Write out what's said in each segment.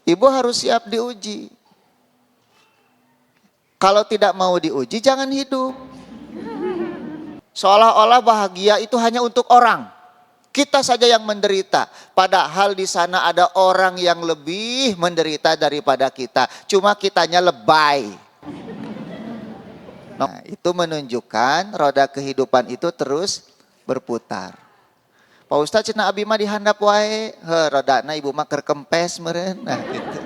Ibu harus siap diuji. Kalau tidak mau diuji, jangan hidup. Seolah-olah bahagia itu hanya untuk orang. Kita saja yang menderita. Padahal di sana ada orang yang lebih menderita daripada kita. Cuma kitanya lebay. Nah, itu menunjukkan roda kehidupan itu terus berputar. Pak Ustadz cenah abi mah dihandap wae. Rodana ibu mah keur kempes meureun. Nah, gitu.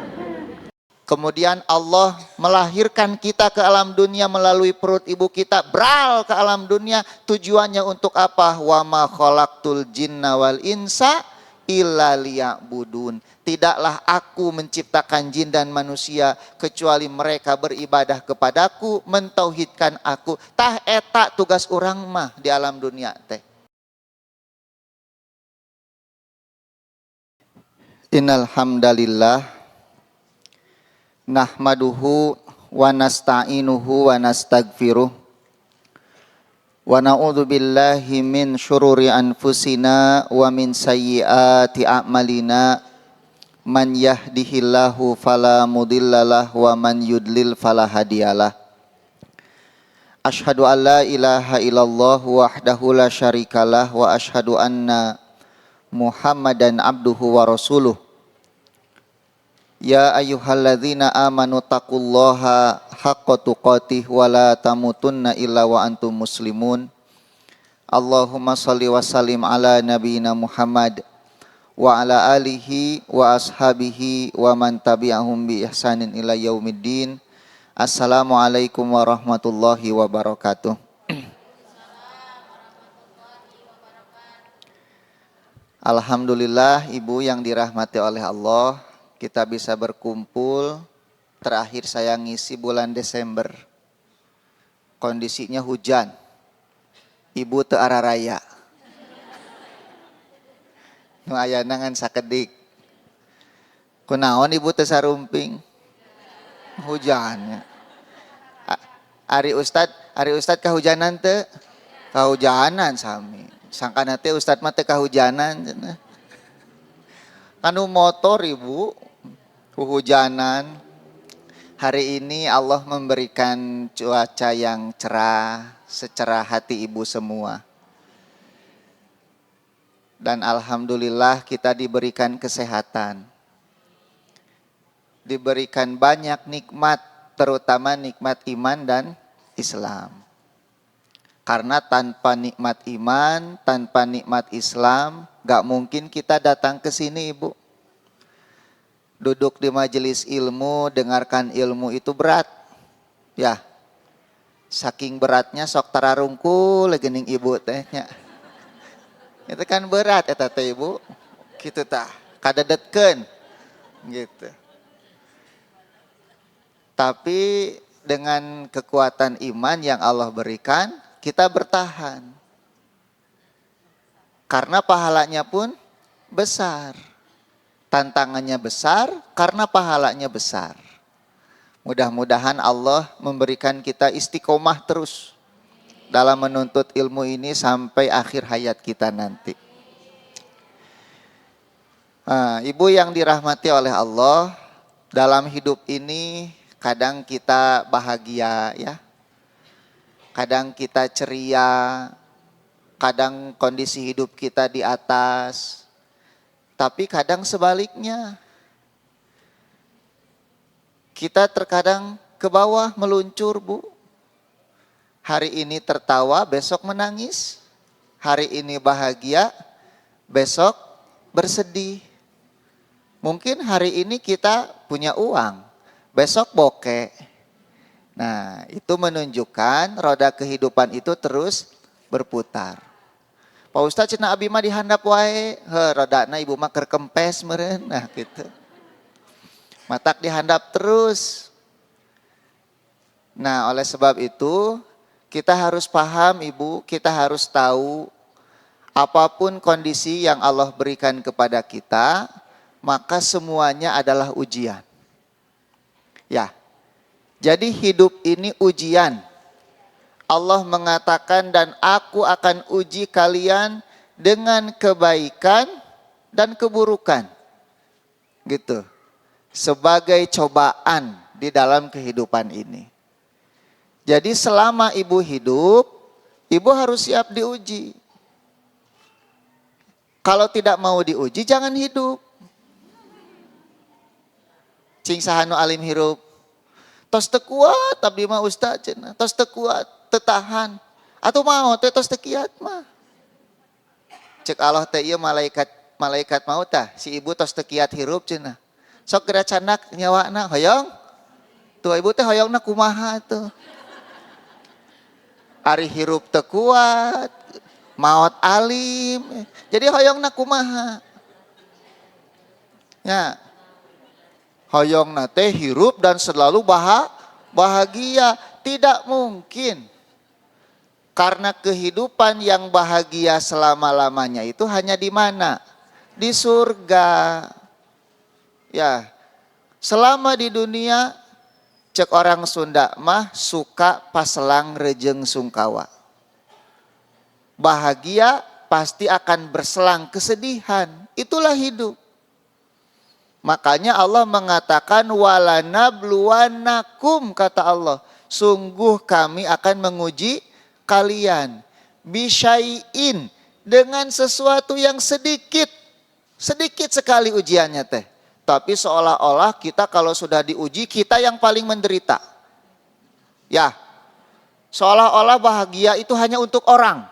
Kemudian Allah melahirkan kita ke alam dunia melalui perut ibu kita, bral ke alam dunia. Tujuannya untuk apa? Wa ma khalaqtul jinna wal insa illa liya'budun. Tidaklah aku menciptakan jin dan manusia kecuali mereka beribadah kepadaku, mentauhidkan aku. Tah eta tugas urang mah di alam dunia teh. Innal hamdalillah nahmaduhu wa nasta'inuhu wa nastaghfiruh wa na'udzu billahi min syururi anfusina wa min sayyiati a'malina man yahdihillahu fala mudhillalah wa man yudlil fala hadiyalah. Asyhadu an la ilaha illallah wahdahu la syarikalah wa asyhadu anna Muhammadan abduhu wa rasuluh. Ya ayyuhalladzina amanu taqullaha haqqa tuqatih wa la tamutunna illa wa antum muslimun. Allahumma shalli wa sallim ala nabiyyina Muhammad wa ala alihi wa ashabihi wa man tabi'ahum bi ihsanin ila yaumiddin. Assalamualaikum warahmatullahi wabarakatuh. Alhamdulillah ibu yang dirahmati oleh Allah, kita bisa berkumpul. Terakhir saya ngisi bulan Desember. Kondisinya hujan. Ibu teu araraya. Nu ayana ngan sakedik. Kunaon ibu teu sarumping? Hujannya. Ari Ustad kahujanan teu? Kahujanan sami. Sangkana teh Ustad mah teu kahujanan cenah. Kanu motor ibu hujanan. Hari ini Allah memberikan cuaca yang cerah, secerah hati ibu semua. Dan alhamdulillah kita diberikan kesehatan. Diberikan banyak nikmat, terutama nikmat iman dan Islam. Karena tanpa nikmat iman, tanpa nikmat Islam, gak mungkin kita datang ke sini ibu. Duduk di majelis ilmu, dengarkan ilmu itu berat. Ya, saking beratnya sok tararungkul gening ibu tehnya. Itu kan berat eta teh ibu. Gitu tah, kadedetkeun. Gitu. Tapi dengan kekuatan iman yang Allah berikan, kita bertahan. Karena pahalanya pun besar. Tantangannya besar karena pahalanya besar. Mudah-mudahan Allah memberikan kita istiqomah terus dalam menuntut ilmu ini sampai akhir hayat kita nanti. Ibu yang dirahmati oleh Allah, dalam hidup ini kadang kita bahagia ya. Kadang kita ceria, kadang kondisi hidup kita di atas, tapi kadang sebaliknya. Kita terkadang ke bawah meluncur bu. Hari ini tertawa, besok menangis. Hari ini bahagia, besok bersedih. Mungkin hari ini kita punya uang, besok bokeh. Nah, itu menunjukkan roda kehidupan itu terus berputar. Pak Ustadz cenah abi mah dihandap wae. Rodana ibu mah keur kempes meureun. Nah, gitu. Matak dihandap terus. Nah, oleh sebab itu kita harus paham ibu, kita harus tahu apapun kondisi yang Allah berikan kepada kita, maka semuanya adalah ujian. Ya. Jadi hidup ini ujian. Allah mengatakan dan aku akan uji kalian dengan kebaikan dan keburukan. Gitu. sebagai cobaan di dalam kehidupan ini. Jadi selama ibu hidup, ibu harus siap diuji. Kalau tidak mau diuji, jangan hidup. Cing sahanu alim hirup. Tos teu kuat abdi mah ustaz cenah. Tos teu kuat, teu tahan. Atuh mau teh tos teu kiat mah. Cek Allah teh ieu malaikat maut tah si ibu tos teu kiat hirup cenah. Sok geura canak nyawana hoyong. Tuh ibu teh hoyongna kumaha tuh. Ari hirup teu kuat, maot alim. Jadi hoyongna kumaha? Ya. Hoyongna teh hirup dan selalu bahagia. Tidak mungkin. Karena kehidupan yang bahagia selama-lamanya itu hanya di mana? Di surga. Ya. Selama di dunia, cek orang Sunda mah suka paselang rejeng sungkawa. Bahagia pasti akan berselang kesedihan. Itulah hidup. Makanya Allah mengatakan walanabluwannakum, kata Allah. Sungguh kami akan menguji kalian. Bisyai'in, dengan sesuatu yang sedikit. Sedikit sekali ujiannya teh. Tapi seolah-olah kita kalau sudah diuji, kita yang paling menderita. Ya, seolah-olah bahagia itu hanya untuk orang.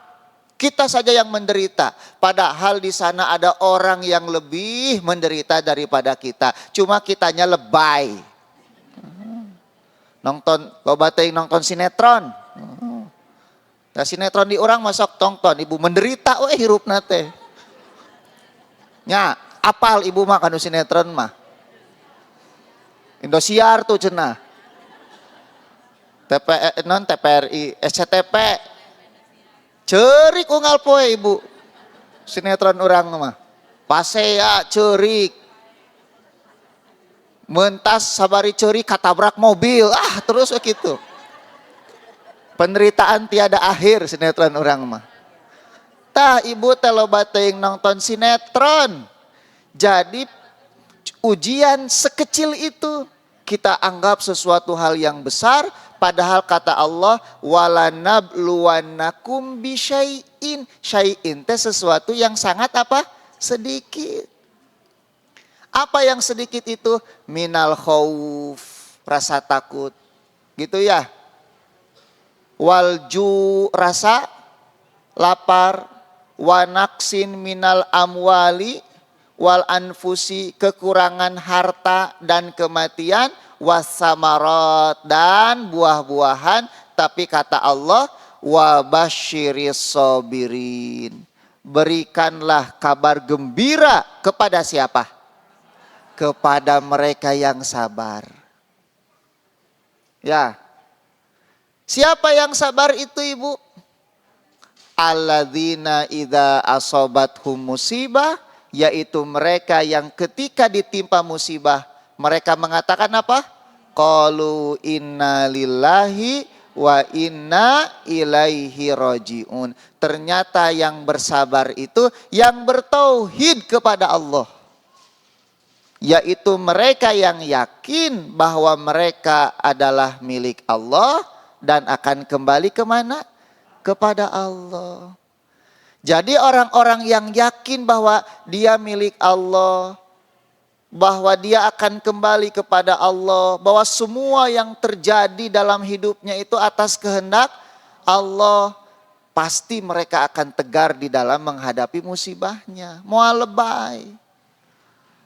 Kita saja yang menderita. Padahal di sana ada orang yang lebih menderita daripada kita. Cuma kitanya lebay. Nonton, loba teuing nonton sinetron. Nah, sinetron di orang masuk tonton, ibu menderita hirupna teh. Nya, apal ibu mah kanu sinetron mah. Indosiar tuh cenah. TPRI, SCTP. Cerik unggal poe ibu. Sinetron orang mah. Pasea cerik. Mentas sabari cerik katabrak mobil. Terus begitu. Penderitaan tiada akhir sinetron orang mah. Tah ibu teh loba teuing nonton sinetron. Jadi ujian sekecil itu kita anggap sesuatu hal yang besar. Padahal kata Allah, walanabluwannakum bisyai'in. Syai'in teh sesuatu yang sangat apa? Sedikit. Apa yang sedikit itu? Minal khauf, rasa takut. Gitu ya. Walju, rasa lapar. Wanaksin minal amwali wal anfusi, kekurangan harta dan kematian. Wasamarat, dan buah-buahan. Tapi kata Allah, wabasyiris sabirin, berikanlah kabar gembira kepada siapa? Kepada mereka yang sabar. Ya. Siapa yang sabar itu ibu? Alladzina idza asobathum musibah, yaitu mereka yang ketika ditimpa musibah mereka mengatakan apa? Qalu inna lillahi wa inna ilaihi rajiun. Ternyata yang bersabar itu yang bertauhid kepada Allah. Yaitu mereka yang yakin bahwa mereka adalah milik Allah dan akan kembali kemana? Kepada Allah. Jadi orang-orang yang yakin bahwa dia milik Allah, bahwa dia akan kembali kepada Allah, bahwa semua yang terjadi dalam hidupnya itu atas kehendak Allah, pasti mereka akan tegar di dalam menghadapi musibahnya. Moal lebay.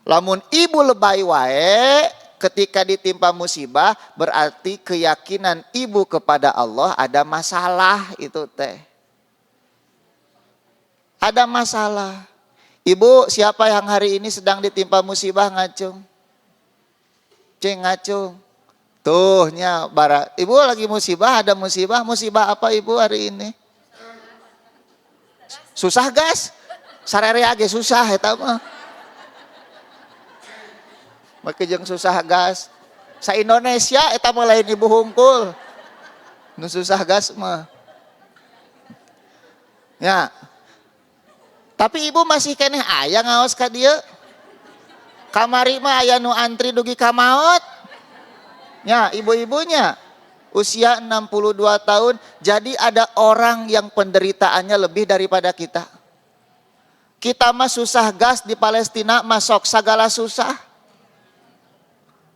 Lamun ibu lebay wae ketika ditimpa musibah, berarti keyakinan ibu kepada Allah ada masalah itu teh. Ada masalah. Ibu, siapa yang hari ini sedang ditimpa musibah ngacung? Cing ngacung. Tuhnya bara. Ibu lagi musibah, ada musibah. Musibah apa ibu hari ini? Susah gas. Sarere age susah eta mah. Make jeung susah gas. Sa Indonesia eta mah lain ibu hungkul. Nu susah gas mah. Ya. Tapi ibu masih keneh aya ngaos ka dieu. Kamari mah aya nu antri dugi ka maot. Ya, ibu-ibunya usia 62 tahun. Jadi ada orang yang penderitaannya lebih daripada kita. Kita mah susah gas di Palestina, masuk segala susah.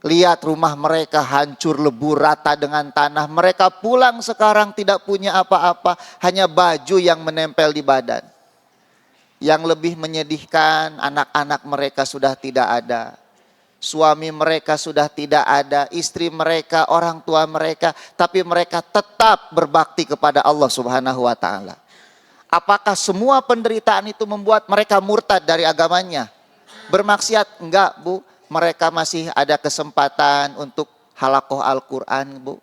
Lihat rumah mereka hancur lebur rata dengan tanah. Mereka pulang sekarang tidak punya apa-apa, hanya baju yang menempel di badan. Yang lebih menyedihkan, anak-anak mereka sudah tidak ada. Suami mereka sudah tidak ada, istri mereka, orang tua mereka, tapi mereka tetap berbakti kepada Allah Subhanahu wa taala. Apakah semua penderitaan itu membuat mereka murtad dari agamanya? Bermaksiat? Enggak, Bu. Mereka masih ada kesempatan untuk halaqah Al-Qur'an, Bu.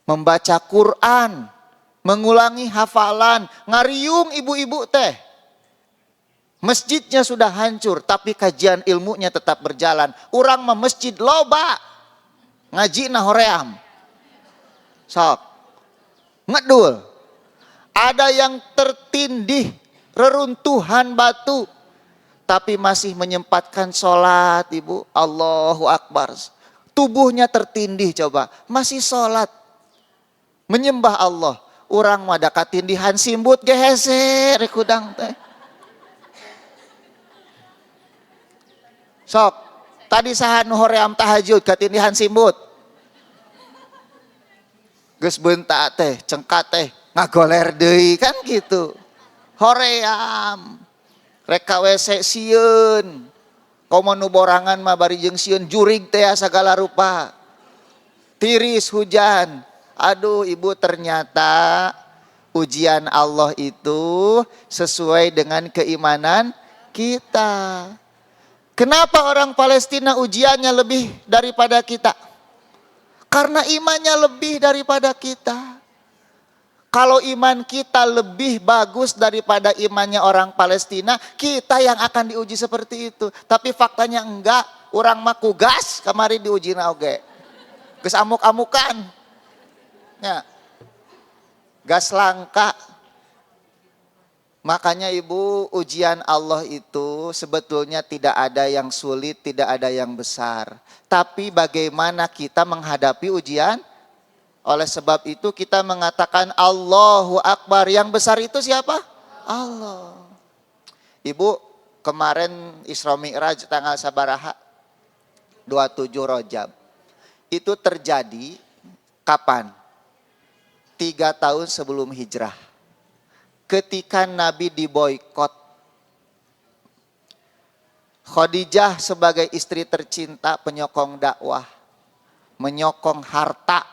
Membaca Quran, mengulangi hafalan, ngariung ibu-ibu teh. Masjidnya sudah hancur, tapi kajian ilmunya tetap berjalan. Urang mah masjid loba, ngaji na hoream. Sok, ngedul. Ada yang tertindih, reruntuhan batu, tapi masih menyempatkan sholat, ibu. Allahu Akbar. Tubuhnya tertindih coba, masih sholat. Menyembah Allah. Urang mah da katindihan simbut gehese, rekudang teh. Sok, tadi saha nu hoream tahajud katindihan simbut. Geus beunta teh, cengkat teh, ngagoler deui kan gitu. Hoream, rek ka WC sieun. Komo nu borangan mah bari jeung sieun jurig teh sagala rupa. Tiris hujan. Aduh, ibu, ternyata ujian Allah itu sesuai dengan keimanan kita. Kenapa orang Palestina ujiannya lebih daripada kita? Karena imannya lebih daripada kita. Kalau iman kita lebih bagus daripada imannya orang Palestina, kita yang akan diuji seperti itu. Tapi faktanya enggak. Orang maku gas kamari diuji na oge. Geus amuk-amukan. Ya. Gas langka. Makanya ibu, ujian Allah itu sebetulnya tidak ada yang sulit, tidak ada yang besar. Tapi bagaimana kita menghadapi ujian? Oleh sebab itu kita mengatakan Allahu Akbar. Yang besar itu siapa? Allah. Ibu, kemarin Isra Mi'raj tanggal sabaraha? 27 Rajab. Itu terjadi kapan? 3 tahun sebelum hijrah. Ketika Nabi diboikot, Khadijah sebagai istri tercinta penyokong dakwah, menyokong harta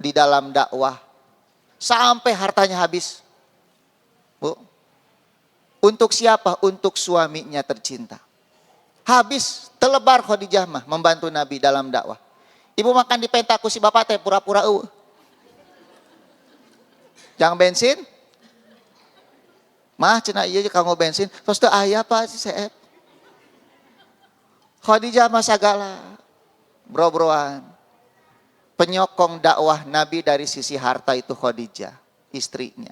di dalam dakwah sampai hartanya habis. Bu, untuk siapa? Untuk suaminya tercinta. Habis, telebar Khadijah mah membantu Nabi dalam dakwah. Ibu makan di pentaku si bapak teh pura-pura Jangan bensin. Mah cenah ieu kanggo bensin, tos teu aya Pak si Seep. Khadijah mah sagala bro-broan. Penyokong dakwah Nabi dari sisi harta itu Khadijah, istrinya.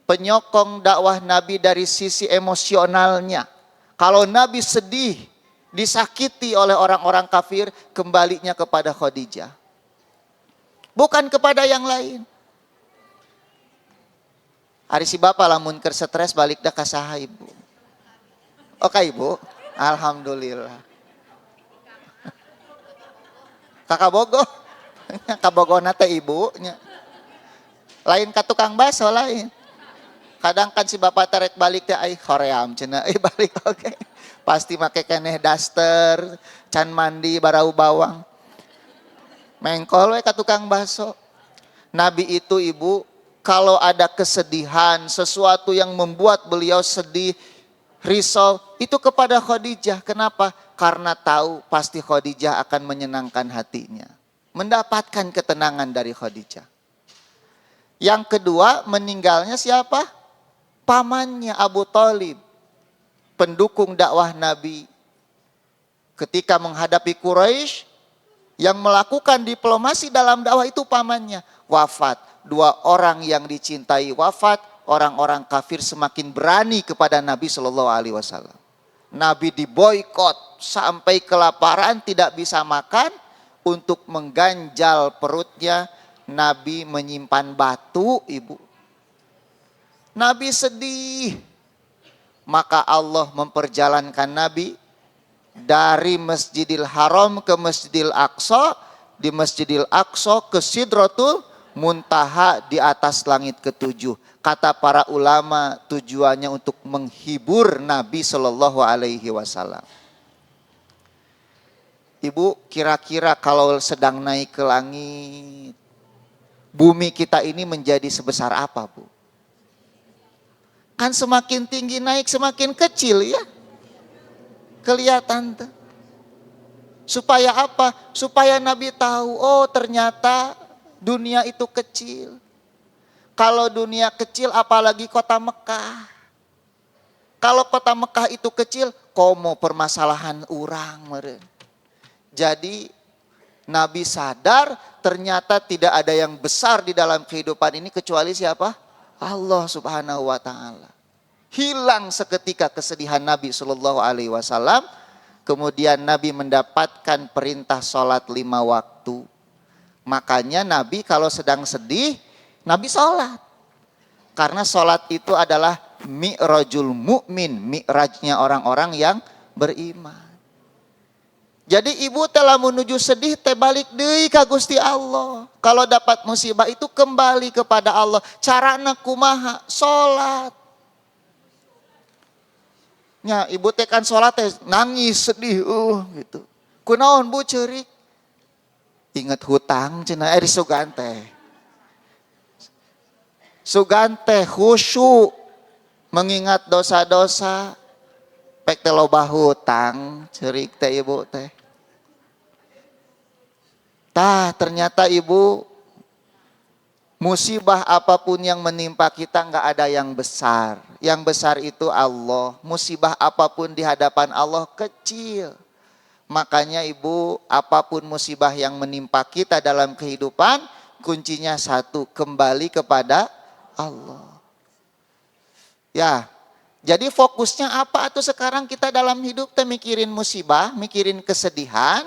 Penyokong dakwah Nabi dari sisi emosionalnya. Kalau Nabi sedih, disakiti oleh orang-orang kafir, kembalinya kepada Khadijah. Bukan kepada yang lain. Ari si bapak lamun keur stres balik dah ka saha ibu? Oke ibu, alhamdulillah. Kakak bogoh, kabogona teh ibunya. Lain ka tukang baso lain. Kadang kan si bapak terek balik teh ai hoream cenah, balik oke. Pasti make keneh daster, can mandi barau bawang. Mengkol we ka tukang baso. Nabi itu ibu, kalau ada kesedihan, sesuatu yang membuat beliau sedih, risau, itu kepada Khadijah. Kenapa? Karena tahu pasti Khadijah akan menyenangkan hatinya. Mendapatkan ketenangan dari Khadijah. Yang kedua, meninggalnya siapa? Pamannya Abu Thalib. Pendukung dakwah Nabi. Ketika menghadapi Quraisy, yang melakukan diplomasi dalam dakwah itu pamannya. Wafat. 2 orang yang dicintai wafat, orang-orang kafir semakin berani kepada Nabi Shallallahu Alaihi Wasallam. Nabi diboikot sampai kelaparan, tidak bisa makan. Untuk mengganjal perutnya, Nabi menyimpan batu, ibu. Nabi sedih. Maka Allah memperjalankan Nabi dari Masjidil Haram ke Masjidil Aqsa, di Masjidil Aqsa ke Sidratul Muntaha di atas langit ketujuh. Kata para ulama, tujuannya untuk menghibur Nabi Shallallahu Alaihi Wasallam. Ibu, kira-kira kalau sedang naik ke langit, bumi kita ini menjadi sebesar apa, Bu? Kan semakin tinggi naik, semakin kecil ya. Kelihatan tuh. Supaya apa? Supaya Nabi tahu, oh ternyata dunia itu kecil. Kalau dunia kecil, apalagi kota Mekah. Kalau kota Mekah itu kecil, komo permasalahan orang meren. Jadi Nabi sadar ternyata tidak ada yang besar di dalam kehidupan ini kecuali siapa? Allah Subhanahu wa taala. Hilang seketika kesedihan Nabi Shallallahu alaihi wasallam. Kemudian Nabi mendapatkan perintah sholat 5 waktu. Makanya Nabi kalau sedang sedih, Nabi sholat. Karena sholat itu adalah mi'rajul mu'min, mi'rajnya orang-orang yang beriman. Jadi ibu telah menuju sedih, teh balik deui ka Gusti Allah. Kalau dapat musibah itu kembali kepada Allah. Carana kumaha? Sholat. Ya, ibu teh kan sholat teh nangis sedih gitu. Kunaon Bu ceurik? Ingat hutang cenah di sugan teh. Sugan teh khusyuk mengingat dosa-dosa. Pek teh loba hutang, ceurik teh ibu teh. Tah, ternyata ibu, musibah apapun yang menimpa kita nggak ada yang besar. Yang besar itu Allah. Musibah apapun di hadapan Allah kecil. Makanya ibu, apapun musibah yang menimpa kita dalam kehidupan, kuncinya satu, kembali kepada Allah. Ya, jadi fokusnya apa tuh sekarang kita dalam hidup? Teh mikirin musibah, mikirin kesedihan,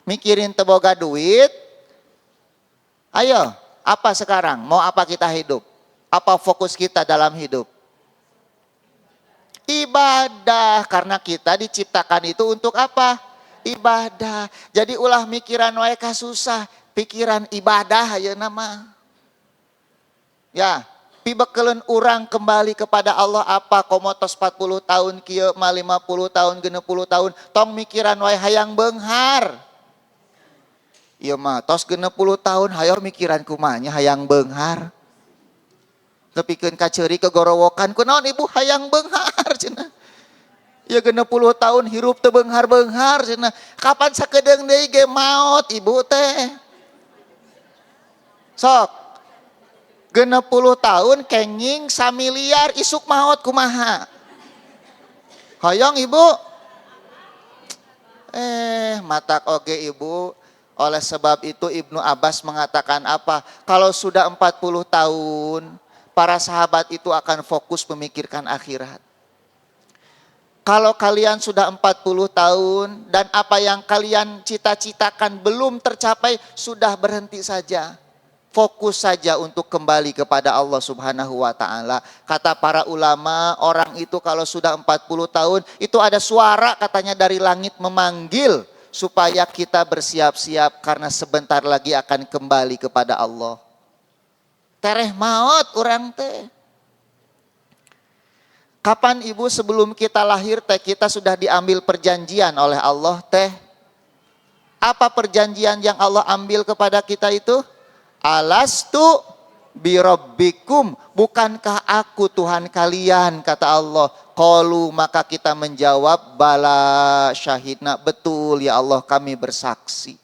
mikirin teboga duit. Ayo, apa sekarang? Mau apa kita hidup? Apa fokus kita dalam hidup? Ibadah, karena kita diciptakan itu untuk apa? Ibadah. Jadi ulah mikiran wae kasusah, pikiran ibadah aja nama. Ya, pibekeleun urang kembali kepada Allah apa komotos 40 tahun kieu mah 50 tahun 60 tahun tong mikiran wae hayang beunghar. Ieu mah tos 60 tahun hayo mikiran kumanya hayang beunghar. Tepikeun ka ceuri kegorowokan kunaon ibu hayang beunghar cenah. Ya 60 tahun hirup teu beunghar-beunghar cenah. Kapan sakedeung deui ge maot ibu teh. Sok 60 tahun kenging samiliar isuk maot kumaha. Hoyong ibu. Matak oge ibu. Oleh sebab itu Ibnu Abbas mengatakan apa? Kalau sudah 40 tahun, para sahabat itu akan fokus memikirkan akhirat. Kalau kalian sudah 40 tahun dan apa yang kalian cita-citakan belum tercapai, sudah berhenti saja. Fokus saja untuk kembali kepada Allah Subhanahu wa taala. Kata para ulama, orang itu kalau sudah 40 tahun, itu ada suara katanya dari langit memanggil supaya kita bersiap-siap karena sebentar lagi akan kembali kepada Allah. Tereh maot orang teh. Kapan ibu sebelum kita lahir teh kita sudah diambil perjanjian oleh Allah teh? Apa perjanjian yang Allah ambil kepada kita itu? Alastu birabbikum, bukankah aku Tuhan kalian, kata Allah. Qalu, maka kita menjawab, bala syahidna, betul ya Allah kami bersaksi.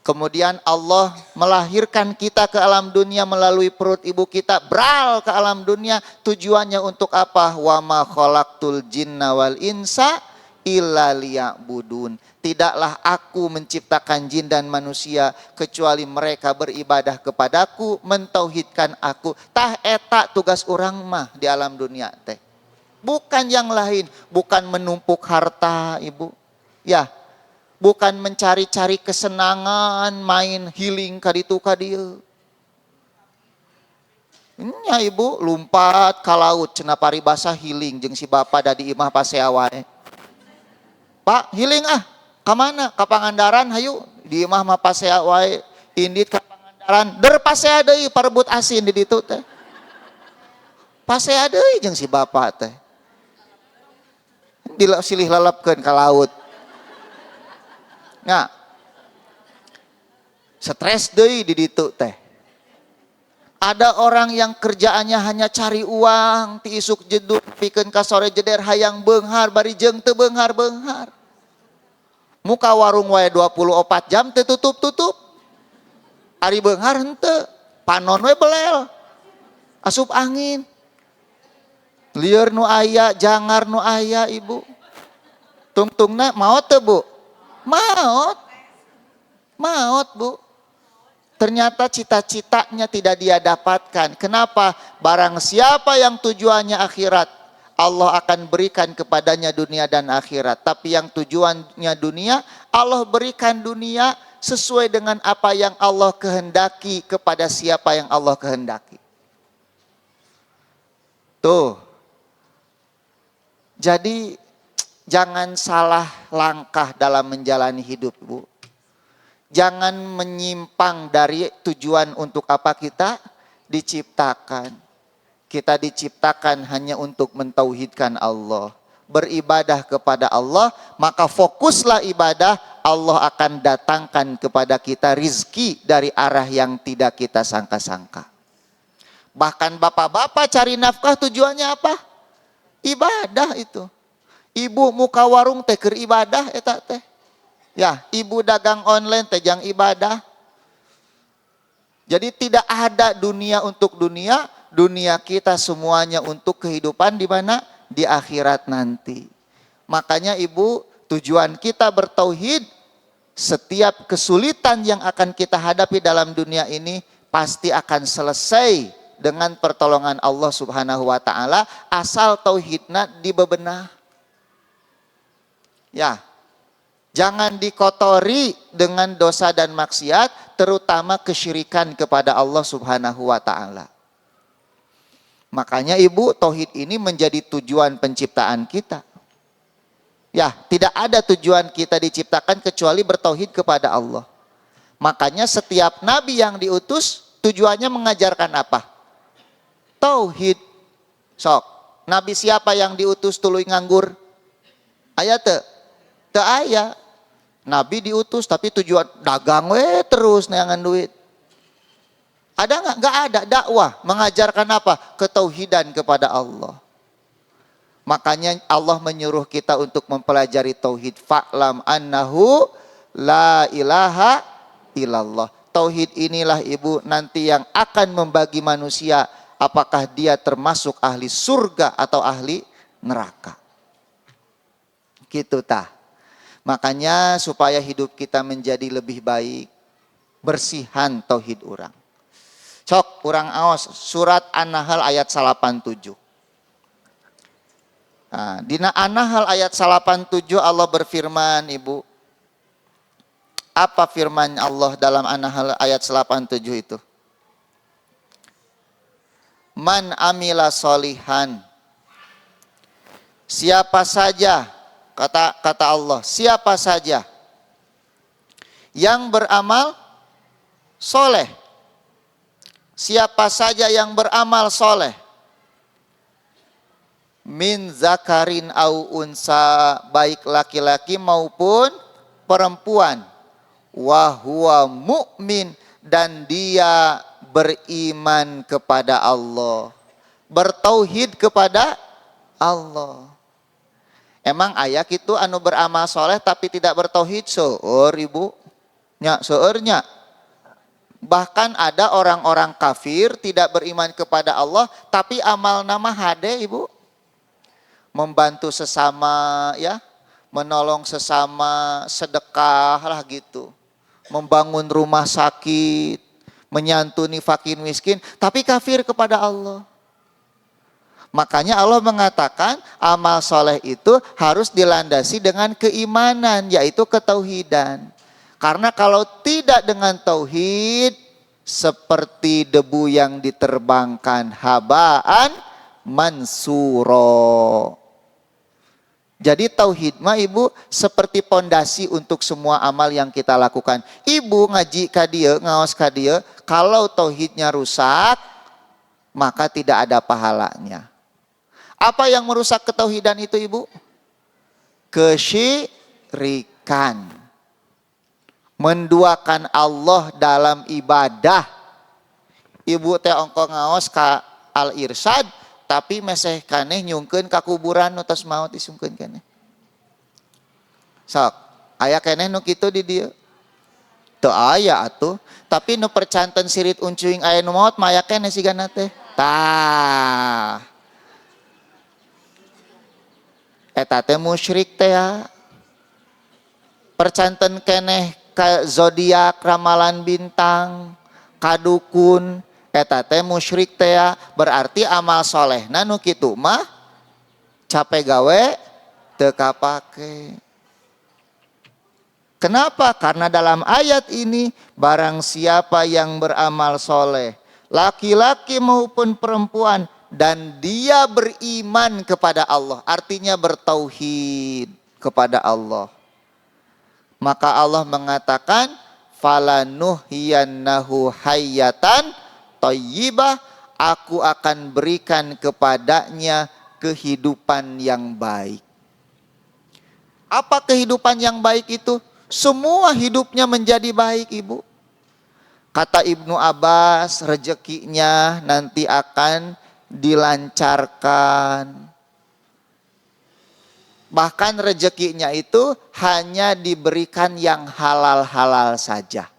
Kemudian Allah melahirkan kita ke alam dunia melalui perut ibu kita, bral ke alam dunia, tujuannya untuk apa? Wa ma khalaqtul jinna wal insa illa liya'budun. Tidaklah aku menciptakan jin dan manusia kecuali mereka beribadah kepadaku, mentauhidkan aku. Tah eta tugas orang mah di alam dunia teh. Bukan yang lain, bukan menumpuk harta, Ibu. Ya, bukan mencari-cari kesenangan, main healing kaditu kadieu. Nya Ibu lumpat ka laut cenah paribasa healing jeung si bapa dadi imah pasea wae. Pak, healing ah. Ka mana? Ka Pangandaran hayu. Di imah mah pasea wae. Indit ka Pangandaran. Der pasea deui parebut asin di ditu teh. Pasea deui jeung si bapa teh. Silih lelepkeun ka laut. Nah, stres deui di ditu teh. Ada orang yang kerjaannya hanya cari uang, ti isuk jeduk pikeun ka sore jeder hayang beunghar bari jeung teu beunghar-beunghar. Muka warung wae 24 jam teu tutup-tutup. Ari beunghar henteu, panon we belel. Asup angin. Lieur nu aya, jangar nu aya, Ibu. Tungtungna maot teu, Bu? Maot. Maot, Bu. Ternyata cita-citanya tidak dia dapatkan. Kenapa? Barang siapa yang tujuannya akhirat, Allah akan berikan kepadanya dunia dan akhirat. Tapi yang tujuannya dunia, Allah berikan dunia sesuai dengan apa yang Allah kehendaki kepada siapa yang Allah kehendaki. Tuh. Jadi jangan salah langkah dalam menjalani hidup, Bu. Jangan menyimpang dari tujuan untuk apa kita diciptakan. Kita diciptakan hanya untuk mentauhidkan Allah. Beribadah kepada Allah, maka fokuslah ibadah, Allah akan datangkan kepada kita rizki dari arah yang tidak kita sangka-sangka. Bahkan bapak-bapak cari nafkah tujuannya apa? Ibadah itu. Ibu muka warung teh keur ibadah eta teh. Ya, ibu dagang online teh jang ibadah. Jadi tidak ada dunia untuk dunia, dunia kita semuanya untuk kehidupan di mana? Di akhirat nanti. Makanya Ibu, tujuan kita bertauhid, setiap kesulitan yang akan kita hadapi dalam dunia ini pasti akan selesai dengan pertolongan Allah Subhanahu wa taala asal tauhidna dibebenah. Ya. Jangan dikotori dengan dosa dan maksiat, terutama kesyirikan kepada Allah Subhanahu wa taala. Makanya Ibu, tauhid ini menjadi tujuan penciptaan kita. Ya, tidak ada tujuan kita diciptakan kecuali bertauhid kepada Allah. Makanya setiap nabi yang diutus tujuannya mengajarkan apa? Tauhid. Sok, nabi siapa yang diutus tuluy nganggur? Aya teu? Teu aya. Nabi diutus tapi tujuan dagang we terus neangan duit. Ada nggak? Nggak ada. Dakwah mengajarkan apa? Ketauhidan kepada Allah. Makanya Allah menyuruh kita untuk mempelajari tauhid. Fa'lam annahu la ilaha illallah. Tauhid inilah Ibu nanti yang akan membagi manusia apakah dia termasuk ahli surga atau ahli neraka. Gitu tah. Makanya supaya hidup kita menjadi lebih baik, bersihan tauhid urang. Cok urang aos surat An-Nahl ayat 87. Nah, dina An-Nahl ayat 87 Allah berfirman, Ibu. Apa firman Allah dalam An-Nahl ayat 87 itu? Man amila solihan. Siapa saja, kata Allah, siapa saja yang beramal soleh. Siapa saja yang beramal soleh. Min zakarin au unsa, baik laki-laki maupun perempuan. Wahuwa mu'min, dan dia beriman kepada Allah. Bertauhid kepada Allah. Emang ayak itu anu beramal soleh tapi tidak bertauhid? Seueur Ibu. Nya seueurnya. Bahkan ada orang-orang kafir tidak beriman kepada Allah tapi amal nama hade Ibu. Membantu sesama ya, menolong sesama, sedekah lah gitu. Membangun rumah sakit, menyantuni fakir miskin, tapi kafir kepada Allah. Makanya Allah mengatakan amal soleh itu harus dilandasi dengan keimanan, yaitu ketauhidan. Karena kalau tidak dengan tauhid, seperti debu yang diterbangkan, habaan mansuro. Jadi tauhid mah ibu seperti pondasi untuk semua amal yang kita lakukan. Ibu ngaji ka dieu, ngaos ka dieu, kalau tauhidnya rusak, maka tidak ada pahalanya. Apa yang merusak ketauhidan itu ibu? Kesyirikan. Menduakan Allah dalam ibadah. Ibu teh ongko ngaos ka al-irsyad, tapi meseh kaneh nyungkeun ka kuburan nu tos maot disungkeun kaneh. Sok, aya keneh nu kitu di dieu? Teu aya atuh, tapi nu percanten sirit uncuing aya nu maot mah aya keneh sigana teh. Tah. Eta teh musyrik teh ya. Percanten keneh ka zodiak ramalan bintang, kadukun, eta teh musyrik teh ya. Berarti amal solehna nu kitu mah capek gawe teu kapake. Kenapa? Karena dalam ayat ini barang siapa yang beramal soleh, laki-laki maupun perempuan, dan dia beriman kepada Allah, artinya bertauhid kepada Allah, maka Allah mengatakan falanuhyiyannahu hayyatan thayyibah, aku akan berikan kepadanya kehidupan yang baik. Apa kehidupan yang baik itu? Semua hidupnya menjadi baik ibu. Kata Ibnu Abbas, rezekinya nanti akan dilancarkan. Bahkan rezekinya itu hanya diberikan yang halal-halal saja.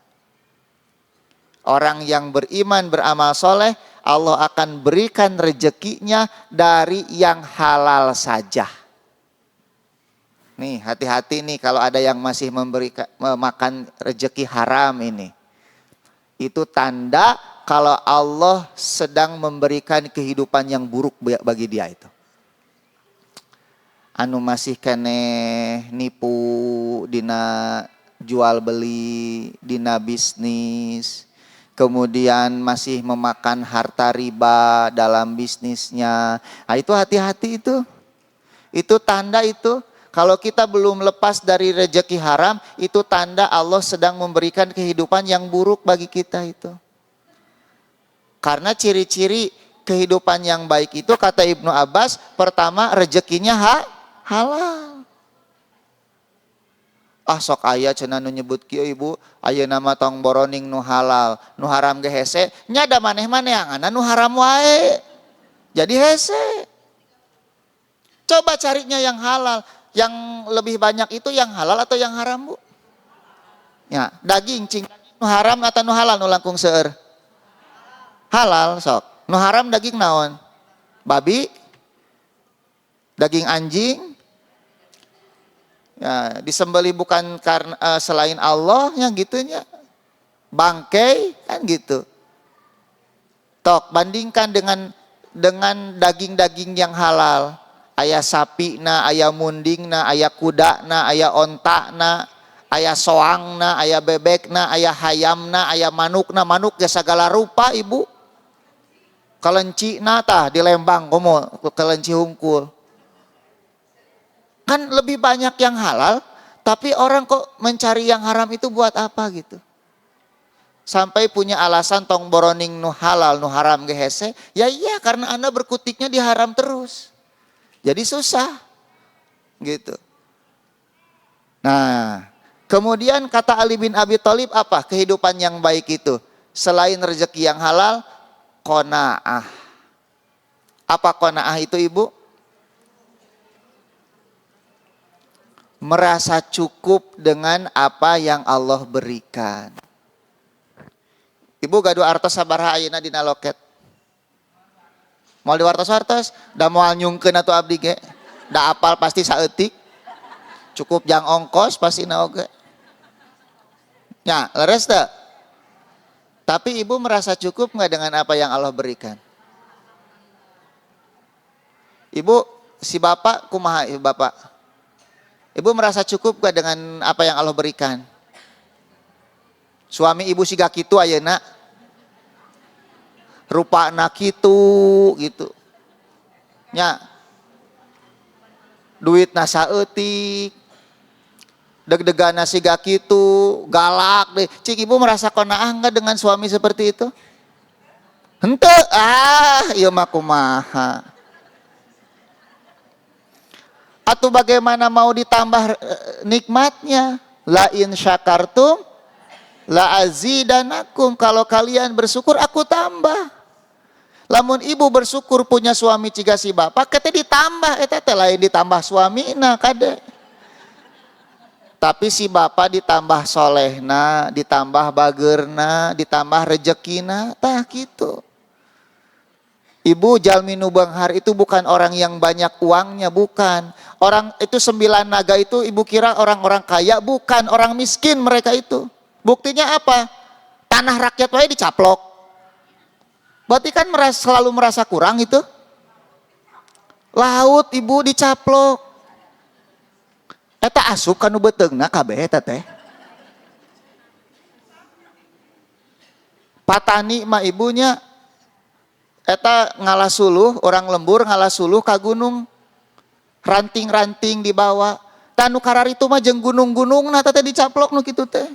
Orang yang beriman beramal soleh, Allah akan berikan rezekinya dari yang halal saja. Nih hati-hati nih kalau ada yang masih memakan rezeki haram ini. Itu tanda kalau Allah sedang memberikan kehidupan yang buruk bagi dia itu. Anu masih kene nipu dina jual beli, dina bisnis, kemudian masih memakan harta riba dalam bisnisnya. Nah, itu hati-hati itu. Itu tanda itu. Kalau kita belum lepas dari rezeki haram, itu tanda Allah sedang memberikan kehidupan yang buruk bagi kita itu. Karena ciri-ciri kehidupan yang baik itu kata Ibnu Abbas, pertama rezekinya halal. Ah sok aya cenah nu nyebut kieu ibu, aya nama tong boroning nu halal, nu haram ge hese, nya da maneh-maneh yang nu haram wae. Jadi hese. Coba carinya yang halal. Yang lebih banyak itu yang halal atau yang haram bu? Ya, daging cing nu haram atau nu halal nu langkung seueur? Halal sok. Nu haram daging naon? Babi? Daging anjing? Ya, disembeli bukan karena selain Allah yang gitunya. Bangkai kan gitu. Tok bandingkan dengan daging-daging yang halal. Aya sapina, aya mundingna, aya kudana, aya ontakna, aya soangna, aya bebekna, aya hayamna, aya manukna. Manuk ge sagala rupa ibu. Kelencina tah di Lembang komo kelenci hungkul. Kan lebih banyak yang halal, tapi orang kok mencari yang haram itu buat apa gitu. Sampai punya alasan tong boroning nu halal nu haram ge hese. Ya iya karena Anda berkutiknya di haram terus. Jadi susah gitu. Nah, kemudian kata Ali bin Abi Thalib apa? Kehidupan yang baik itu selain rezeki yang halal, qanaah. Apa qanaah itu ibu? Merasa cukup dengan apa yang Allah berikan. Ibu gaduh artos sabaraha ayeuna dina loket? Moal diwartos-wartos, da moal nyungkeun atuh abdi ge. Da apal pasti saeutik. Cukup jang ongkos pasti na oge. Nya, leres teu? Tapi ibu merasa cukup enggak dengan apa yang Allah berikan? Ibu, si bapak kumaha ibu bapak? Ibu merasa cukup gak dengan apa yang Allah berikan? Suami ibu siga kitu ayeuna. Rupana kitu gitu. Nya duit nasa eutik. Deg-degan siga kitu, galak deh. Cik ibu merasa qanaah enggak dengan suami seperti itu? Henteu, ieu mah kumaha. Atau bagaimana mau ditambah nikmatnya? La in syakartum la azidanakum. Kalau kalian bersyukur aku tambah. Lamun ibu bersyukur punya suami ciga si bapak, kete ditambah eta teh lain ditambah suamina kade. Tapi si bapak ditambah solehna, ditambah bagerna, ditambah rejekina, tah gitu. Ibu jalmi nu beunghar itu bukan orang yang banyak uangnya, bukan. Orang itu 9 naga itu ibu kira orang-orang kaya, bukan, orang miskin mereka itu. Buktinya apa? Tanah rakyat wae dicaplok. Berarti kan selalu merasa kurang itu. Laut ibu dicaplok. Eta asup kanu beteungna kabeh eta teh. Patani mah ibunya eta ngalah suluh, orang lembur ngalah suluh ka gunung. Ranting-ranting dibawa. Tanu kararitu mah jeung gunung-gunungna teh dicaplok nu kitu teh.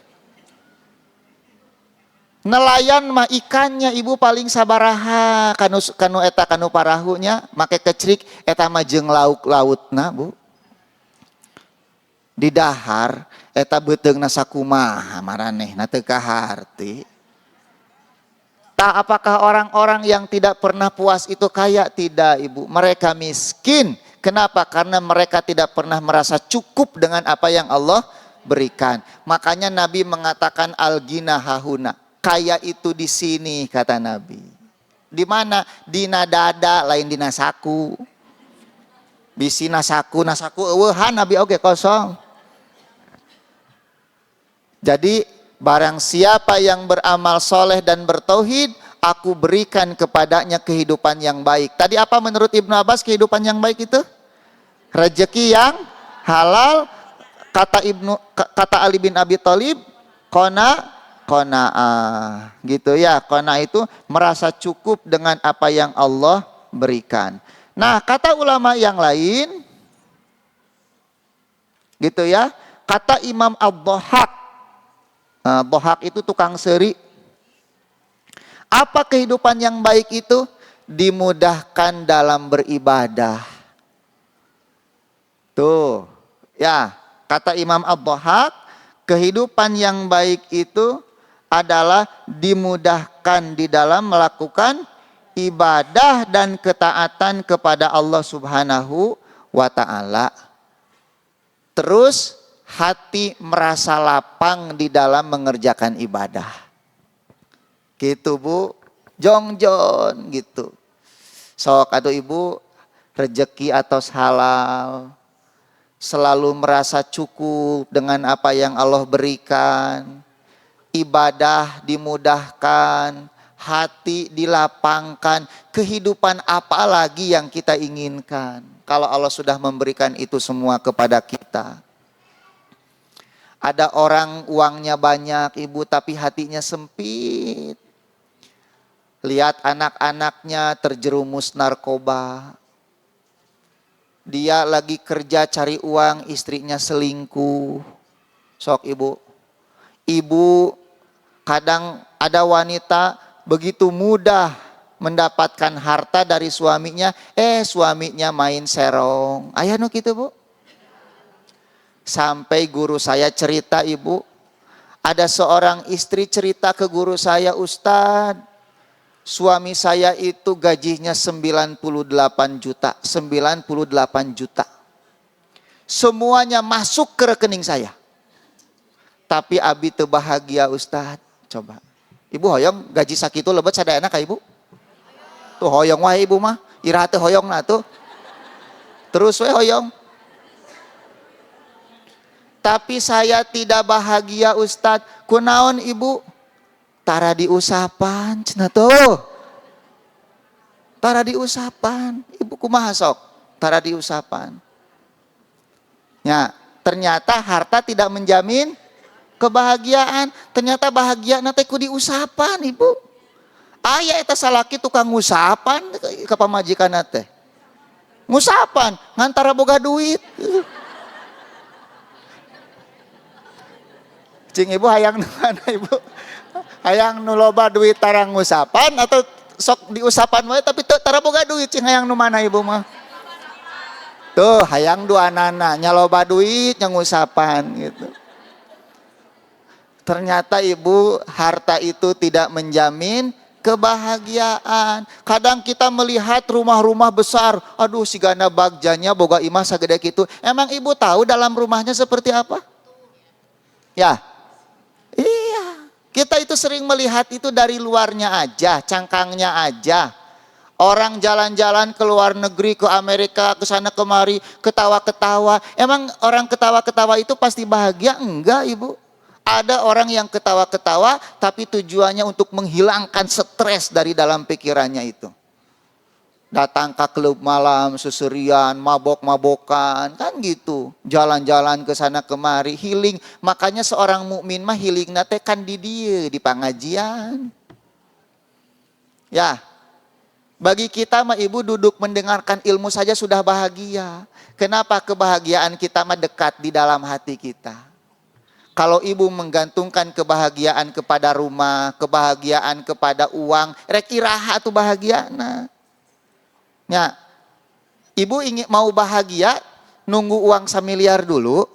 Nelayan mah ikannya ibu paling sabaraha kanu eta kanu parahunya make kecrik eta mah jeung lauk lautna bu. Di dahar eta beuteungna sakumaha maranehna teu kaharti. Tak apakah orang-orang yang tidak pernah puas itu kaya? Tidak ibu, mereka miskin. Kenapa? Karena mereka tidak pernah merasa cukup dengan apa yang Allah berikan. Makanya Nabi mengatakan al-ghina hahuna. Kaya itu di sini kata Nabi. Di mana? Dina dada lain dina saku. Bisi nasaku eueuhan Nabi oge kosong. Jadi barang siapa yang beramal soleh dan bertauhid, aku berikan kepadanya kehidupan yang baik. Tadi apa menurut Ibnu Abbas kehidupan yang baik itu? Rezeki yang halal. Kata Ali bin Abi Thalib, qanaah. Gitu ya. Qanaah itu merasa cukup dengan apa yang Allah berikan. Nah, kata ulama yang lain, gitu ya. Kata Imam Ad-Dhahhak. Dhahhak itu tukang seri. Apa kehidupan yang baik itu? Dimudahkan dalam beribadah. Tuh, ya, kata Imam Ad-Dhahhak, kehidupan yang baik itu adalah dimudahkan di dalam melakukan ibadah dan ketaatan kepada Allah Subhanahu wa ta'ala. Terus hati merasa lapang di dalam mengerjakan ibadah. Gitu bu, jongjon gitu. Sok atuh ibu, rezeki atau halal. Selalu merasa cukup dengan apa yang Allah berikan. Ibadah dimudahkan, hati dilapangkan. Kehidupan apa lagi yang kita inginkan? Kalau Allah sudah memberikan itu semua kepada kita. Ada orang uangnya banyak ibu tapi hatinya sempit. Lihat anak-anaknya terjerumus narkoba. Dia lagi kerja cari uang, istrinya selingkuh. Sok ibu. Ibu kadang ada wanita begitu mudah mendapatkan harta dari suaminya. Suaminya main serong. Aya nu kitu bu. Sampai guru saya cerita ibu, ada seorang istri cerita ke guru saya, Ustadz, suami saya itu gajinya 98 juta, 98 juta. Semuanya masuk ke rekening saya. Tapi abi teu bahagia Ustadz. Coba. Ibu hoyong gaji sakitu lebet sadayana ka ibu? Tuh hoyong wae ibu mah, iraha teu hoyong na tuh. Terus we hoyong. Tapi saya tidak bahagia Ustadz. Kunaon ibu? Tara diusapan cenah tuh. Tara diusapan. Ibu kumaha sok? tara diusapan. Ya, ternyata harta tidak menjamin kebahagiaan. Ternyata bahagia nanti ku diusapan, Ibu. Aya eta salaki tukang ngusapan ke pamajikan teh. Ngusapan ngantara boga duit. Cing Ibu hayang nu mana Ibu? Hayang nu loba duit tarang ngusapan atau sok diusapan wae tapi teu tara boga duit cing hayang nu mana Ibu mah? Tuh hayang dua nana nyaloba duit ngusapan gitu. Ternyata Ibu harta itu tidak menjamin kebahagiaan. Kadang kita melihat rumah-rumah besar, aduh sigana bagjanya boga imah sagede kitu. Emang Ibu tahu dalam rumahnya seperti apa? Ya. Iya, kita itu sering melihat itu dari luarnya aja, cangkangnya aja. Orang jalan-jalan ke luar negeri, ke Amerika, ke sana kemari, ketawa-ketawa. Emang orang ketawa-ketawa itu pasti bahagia? Enggak, Ibu. Ada orang yang ketawa-ketawa, tapi tujuannya untuk menghilangkan stres dari dalam pikirannya itu. Datang ke klub malam, susurian, mabok-mabokan, kan gitu. Jalan-jalan ke sana kemari, healing. Makanya seorang mukmin mah healing nate kan di dia, di pengajian. Ya, bagi kita mah Ibu duduk mendengarkan ilmu saja sudah bahagia. Kenapa? Kebahagiaan kita mah dekat di dalam hati kita. Kalau Ibu menggantungkan kebahagiaan kepada rumah, kebahagiaan kepada uang, rek iraha tuh bahagia. Nah, ya, Ibu ingin mau bahagia, nunggu uang 1 miliar dulu.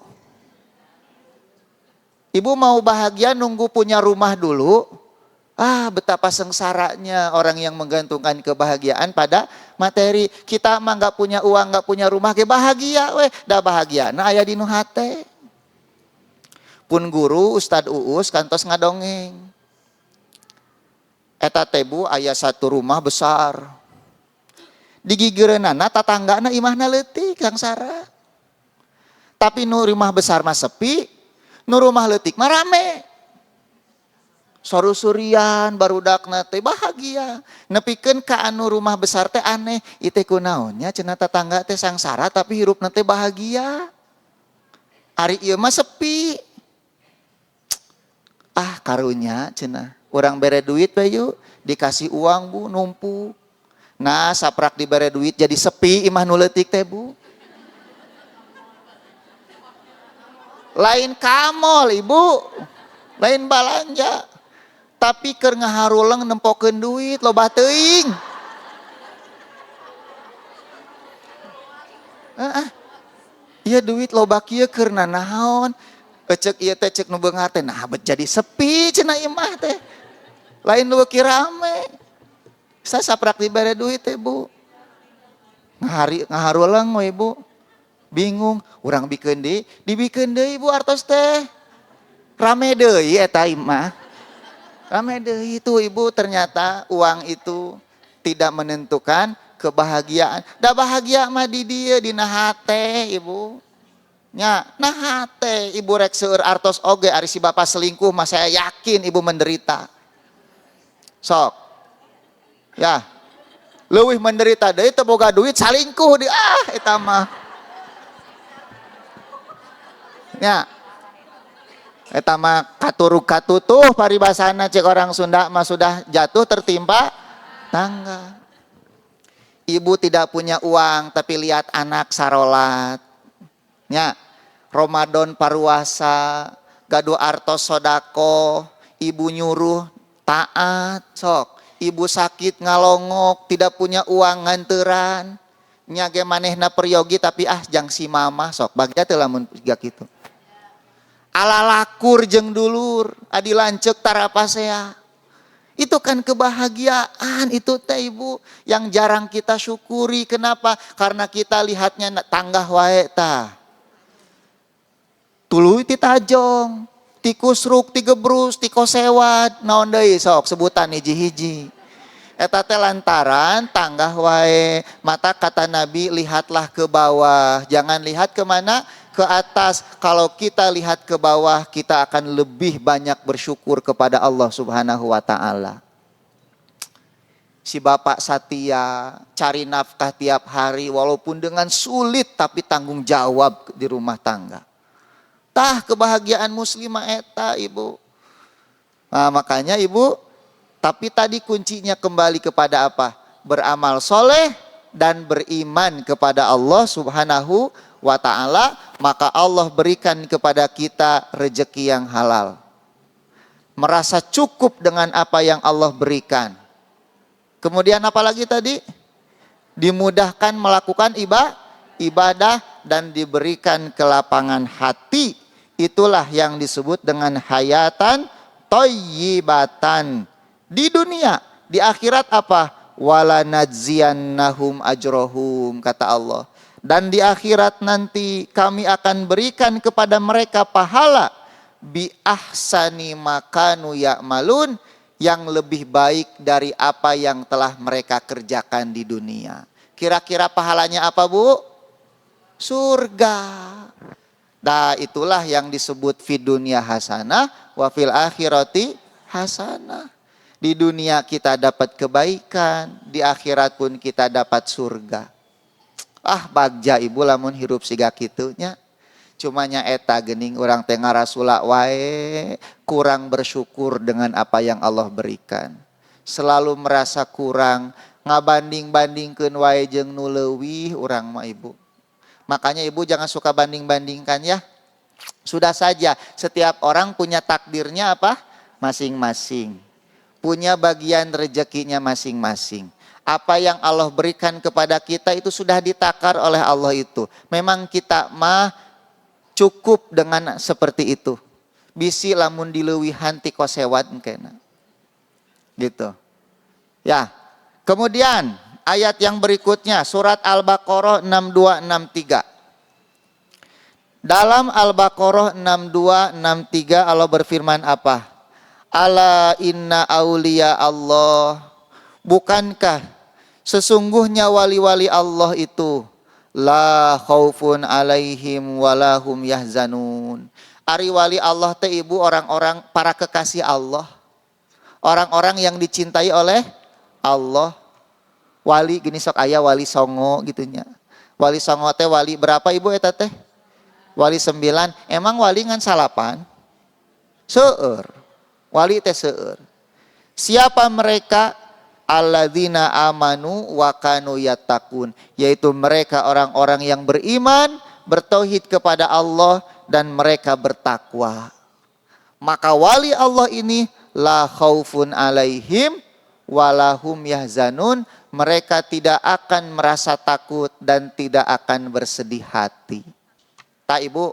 Ibu mau bahagia, nunggu punya rumah dulu. Ah, betapa sengsaranya orang yang menggantungkan kebahagiaan pada materi. Kita mah nggak punya uang, nggak punya rumah, ke bahagia, weh, dah bahagia. Nah, aya di nu hate. Pun guru Ustad Uus kantos ngadongeng. Eta tebu aya satu rumah besar. Di gigireunana tatanggana imahna leutik sangsara. Tapi nu rumah besar mah sepi, nu rumah leutik mah rame. Sorusurian barudakna teh bahagia. Nepikeun ka anu rumah besar teh aneh, ieu teh kunaonnya cenah tatangga teh sangsara tapi hirupna teh bahagia. Ari ieu mah sepi. Ah karunya cenah, urang bere duit we yuk, dikasih uang Bu numpuk. Nah, saprak dibere duit jadi sepi imah nu leutik teh Bu. Lain kamol Ibu, lain balanja. Tapi keur ngaharuleng nempokeun duit loba teuing. Iya duit loba kieu keur nanaon? Cek ieu teh cek nu beunghar teh nah jadi sepi cenah imah teh. Lain leuki rame. Saya saprak dibere duit teh Bu. Ngaharuleng we Bu. Bingung, urang bikeun deui, dibikeun deui Bu artos teh. Rame deui eta imah. Rame deui itu Ibu, ternyata uang itu tidak menentukan kebahagiaan. Da bahagia mah di dieu dina hate Ibu. Nya, nah hate Ibu rek seueur artos oge ari si bapa selingkuh mah saya yakin Ibu menderita. Sok. Ya, leuwih menderita deui teu boga duit salingkuh di eta mah. Ya. Eta mah katurug katutuh paribasana cek orang Sunda mah sudah jatuh tertimpa tangga. Ibu tidak punya uang tapi lihat anak sarolat. Ya, Ramadan paruasa, gaduh artos sodako, ibu nyuruh taat sok. Ibu sakit ngalongok, tidak punya uang nganteran. Nya ge manehna peryogi tapi jang si mama sok bagja teh lamun jiga kitu. Alalakur jeung dulur, adi lanceuk tarapasea. Itu kan kebahagiaan itu teh Ibu yang jarang kita syukuri. Kenapa? Karena kita lihatnya tanggah wae tah. Tuluy ti tajong, ti kusruk, ti gebrus, ti kosewat, naon deui sok sebutan hiji-hiji. Eta teh lantaran tanggah wae. Mata kata Nabi lihatlah ke bawah, jangan lihat kemana? Ke atas. Kalau kita lihat ke bawah, kita akan lebih banyak bersyukur kepada Allah Subhanahu wa taala. Si bapak Satya cari nafkah tiap hari walaupun dengan sulit tapi tanggung jawab di rumah tangga. Tah kebahagiaan muslimah eta ibu. Nah, makanya ibu, tapi tadi kuncinya kembali kepada apa? Beramal soleh dan beriman kepada Allah Subhanahu wa ta'ala. Maka Allah berikan kepada kita rezeki yang halal. Merasa cukup dengan apa yang Allah berikan. Kemudian apa lagi tadi? Dimudahkan melakukan ibadah dan diberikan kelapangan hati. Itulah yang disebut dengan hayatan thayyibatan. Di dunia, di akhirat apa? Wala najziyannahum ajrohum, kata Allah. Dan di akhirat nanti kami akan berikan kepada mereka pahala bi ahsani makanu ya'malun, yang lebih baik dari apa yang telah mereka kerjakan di dunia. Kira-kira pahalanya apa, Bu? Surga. Nah, itulah yang disebut fid dunya hasanah wa fil akhirati hasanah. Di dunia kita dapat kebaikan, di akhirat pun kita dapat surga. Ah, bagja ibu lamun hirup siga kitunya. Cumanya eta gening orang tengah rasula wae kurang bersyukur dengan apa yang Allah berikan. Selalu merasa kurang, ngabanding-bandingkeun wae jeung nu leuwih urang mah ibu. Makanya ibu jangan suka banding-bandingkan ya. Sudah saja setiap orang punya takdirnya apa? Masing-masing. Punya bagian rezekinya masing-masing. Apa yang Allah berikan kepada kita itu sudah ditakar oleh Allah itu. Memang kita mah cukup dengan seperti itu. Bisi lamun dileuwihan ti kosewat engkena. Gitu. Ya. Kemudian ayat yang berikutnya surat Al-Baqarah 6263. Dalam Al-Baqarah 6263 Allah berfirman apa? Ala inna auliya Allah. Bukankah sesungguhnya wali-wali Allah itu la khaufun alaihim walahum yahzanun. Ari wali Allah teh ibu orang-orang para kekasih Allah. Orang-orang yang dicintai oleh Allah. Wali gini sok aya wali songo gitunya. Wali songo teh wali berapa ibu eta teh? Wali 9. Emang wali ngan salapan? Seueur. Wali teh seueur. Siapa mereka? Alladzina amanu wa kanu yattaqun, yaitu mereka orang-orang yang beriman, bertauhid kepada Allah dan mereka bertakwa. Maka wali Allah ini la khaufun alaihim walahum yahzanun, mereka tidak akan merasa takut dan tidak akan bersedih hati. Tak ibu,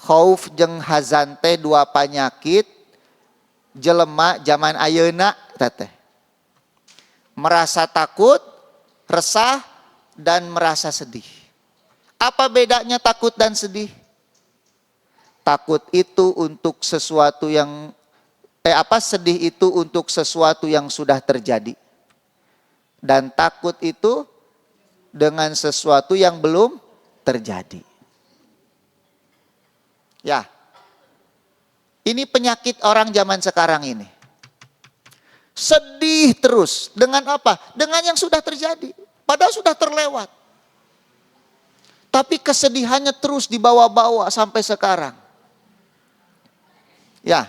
khauf jeung hazan teh dua penyakit jelema zaman ayeuna teh. Merasa takut, resah, dan merasa sedih. Apa bedanya takut dan sedih? Takut itu untuk sesuatu yang sedih itu untuk sesuatu yang sudah terjadi. Dan takut itu dengan sesuatu yang belum terjadi. Ya. Ini penyakit orang zaman sekarang ini. Sedih terus. Dengan apa? Dengan yang sudah terjadi. Padahal sudah terlewat. Tapi kesedihannya terus dibawa-bawa sampai sekarang. Ya.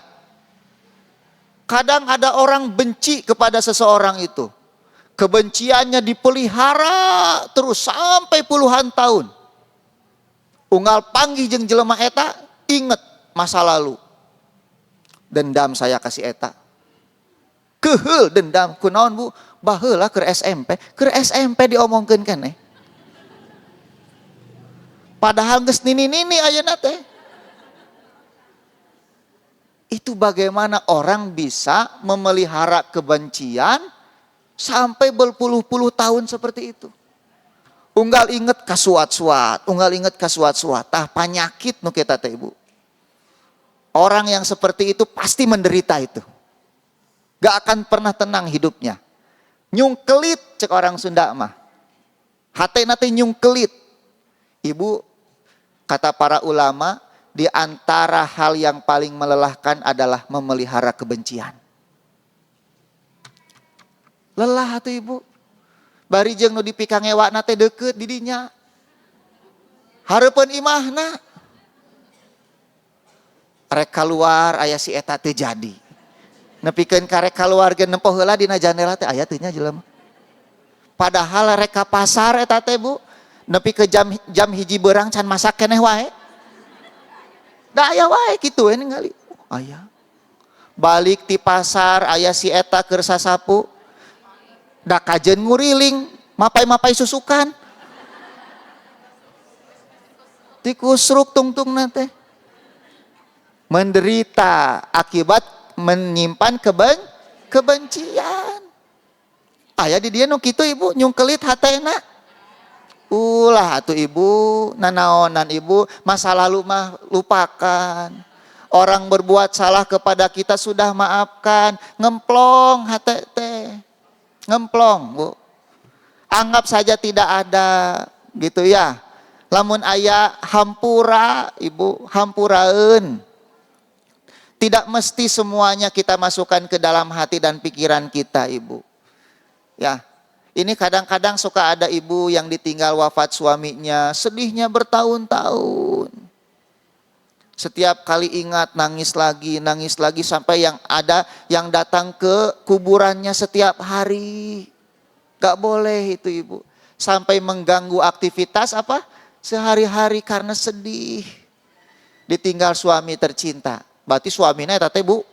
Kadang ada orang benci kepada seseorang itu. Kebenciannya dipelihara terus sampai puluhan tahun. Unggal panggih jeung jelema eta, inget masa lalu. Dendam saya kasih eta. Keheul dendam kunaon bu? Baheula keur SMP. Keur SMP diomongkeun keneh. Padahal geus nini-nini ayeuna teh. Itu bagaimana orang bisa memelihara kebencian sampai berpuluh-puluh tahun seperti itu. Unggal inget kasuat-suat, unggal inget kasuat-suat. Tah penyakit nu kita teh ibu. Orang yang seperti itu pasti menderita itu. Gak akan pernah tenang hidupnya. Nyungkelit cek orang Sunda mah. Hatena teh nyungkelit. Ibu, kata para ulama, di antara hal yang paling melelahkan adalah memelihara kebencian. Lelah atuh ibu. Bari jeung nu dipikang ewakna teh deukeut di dinya. Hareupeun imahna. Rek kaluar aya si eta teh jadi. Nepikeun karek kaluar ge nempoh heula dina jandela teh aya teu nya jelema. Padahal rek ka pasar eta teh Bu, nepi ke jam hiji beurang can masak keneh wae. Da aya wae kitu we ningali. Aya. Balik ti pasar aya si eta keur sasapu. Da kajeun nguriling, mapai-mapai susukan. Ti kusruk tungtungna teh. Menderita akibat menyimpan kebencian. Aya di dieu nu kitu ibu nyungkelit hatena. Ulah atuh ibu, nanaonan ibu, masa lalu mah lupakan. Orang berbuat salah kepada kita sudah maafkan, ngemplong hate teh. Ngemplong, Bu. Anggap saja tidak ada, gitu ya. Lamun aya hampura, ibu, hampuraeun. Tidak mesti semuanya kita masukkan ke dalam hati dan pikiran kita, ibu. Ya, ini kadang-kadang suka ada ibu yang ditinggal wafat suaminya, sedihnya bertahun-tahun. Setiap kali ingat nangis lagi sampai yang ada yang datang ke kuburannya setiap hari. Gak boleh itu ibu. Sampai mengganggu aktivitas apa? Sehari-hari karena sedih. Ditinggal suami tercinta. Berarti suaminya eta teh Bu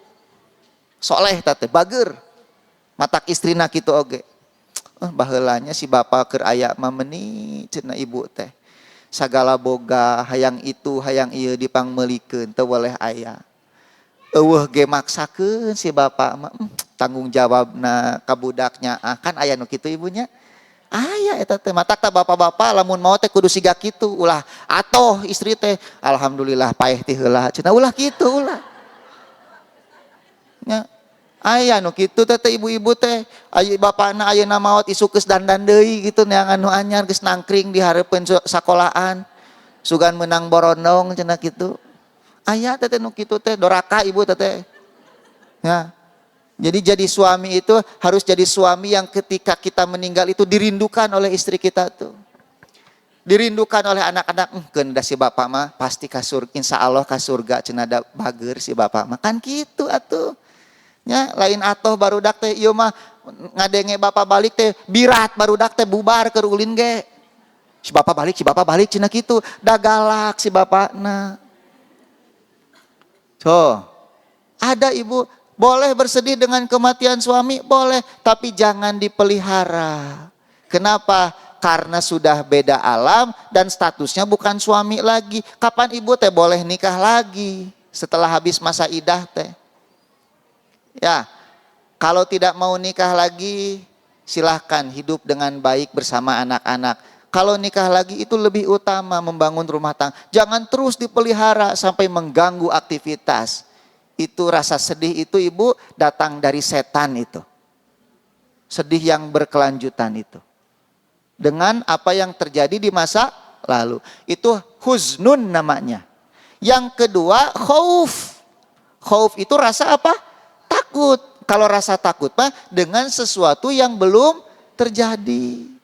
soleh eta teh bager. Matak istrina kitu oge. Baheulanya si bapa keur aya mah meuni cenah ibu teh. Sagala boga hayang itu hayang ieu dipangmeulikeun teu boleh aya. Eueuh ge maksakeun si bapa mah tanggung jawabna ka budaknya kan aya nu kitu ibunya. Aya eta teh matak teh bapak-bapak lamun mau teh kudu siga kitu ulah atoh istri teh alhamdulillah paeh ti heula cenah ulah kitu ulah. Nya aya nu kitu teh ibu-ibu teh aya bapana ayeuna maot isu geus dandan deui kitu neangan nu anyar geus nangkring di hareupeun sakolahan sugan menang borondong cenah kitu. Aya teh nu kitu teh doraka ibu teh. Ya. Jadi suami itu harus jadi suami yang ketika kita meninggal itu dirindukan oleh istri kita tuh. Dirindukan oleh anak-anak. Keun da si bapak mah pasti ka surga, insyaallah ka surga cenah da bager si bapak mah. Kan kitu atuh. Nya lain atoh barudak teh ieu mah ngadenge bapak balik teh birat barudak teh bubar keur ulin ge. Si bapak balik cenah kitu. Da galak si bapakna. Ada ibu boleh bersedih dengan kematian suami, boleh, tapi jangan dipelihara. Kenapa? Karena sudah beda alam dan statusnya bukan suami lagi. Kapan ibu teh boleh nikah lagi setelah habis masa idah teh? Ya, kalau tidak mau nikah lagi, silahkan hidup dengan baik bersama anak-anak. Kalau nikah lagi itu lebih utama membangun rumah tangga. Jangan terus dipelihara sampai mengganggu aktivitas. Itu rasa sedih itu ibu datang dari setan itu. Sedih yang berkelanjutan itu. Dengan apa yang terjadi di masa lalu. Itu huznun namanya. Yang kedua khauf. Khauf itu rasa apa? Takut. Kalau rasa takut mah dengan sesuatu yang belum terjadi.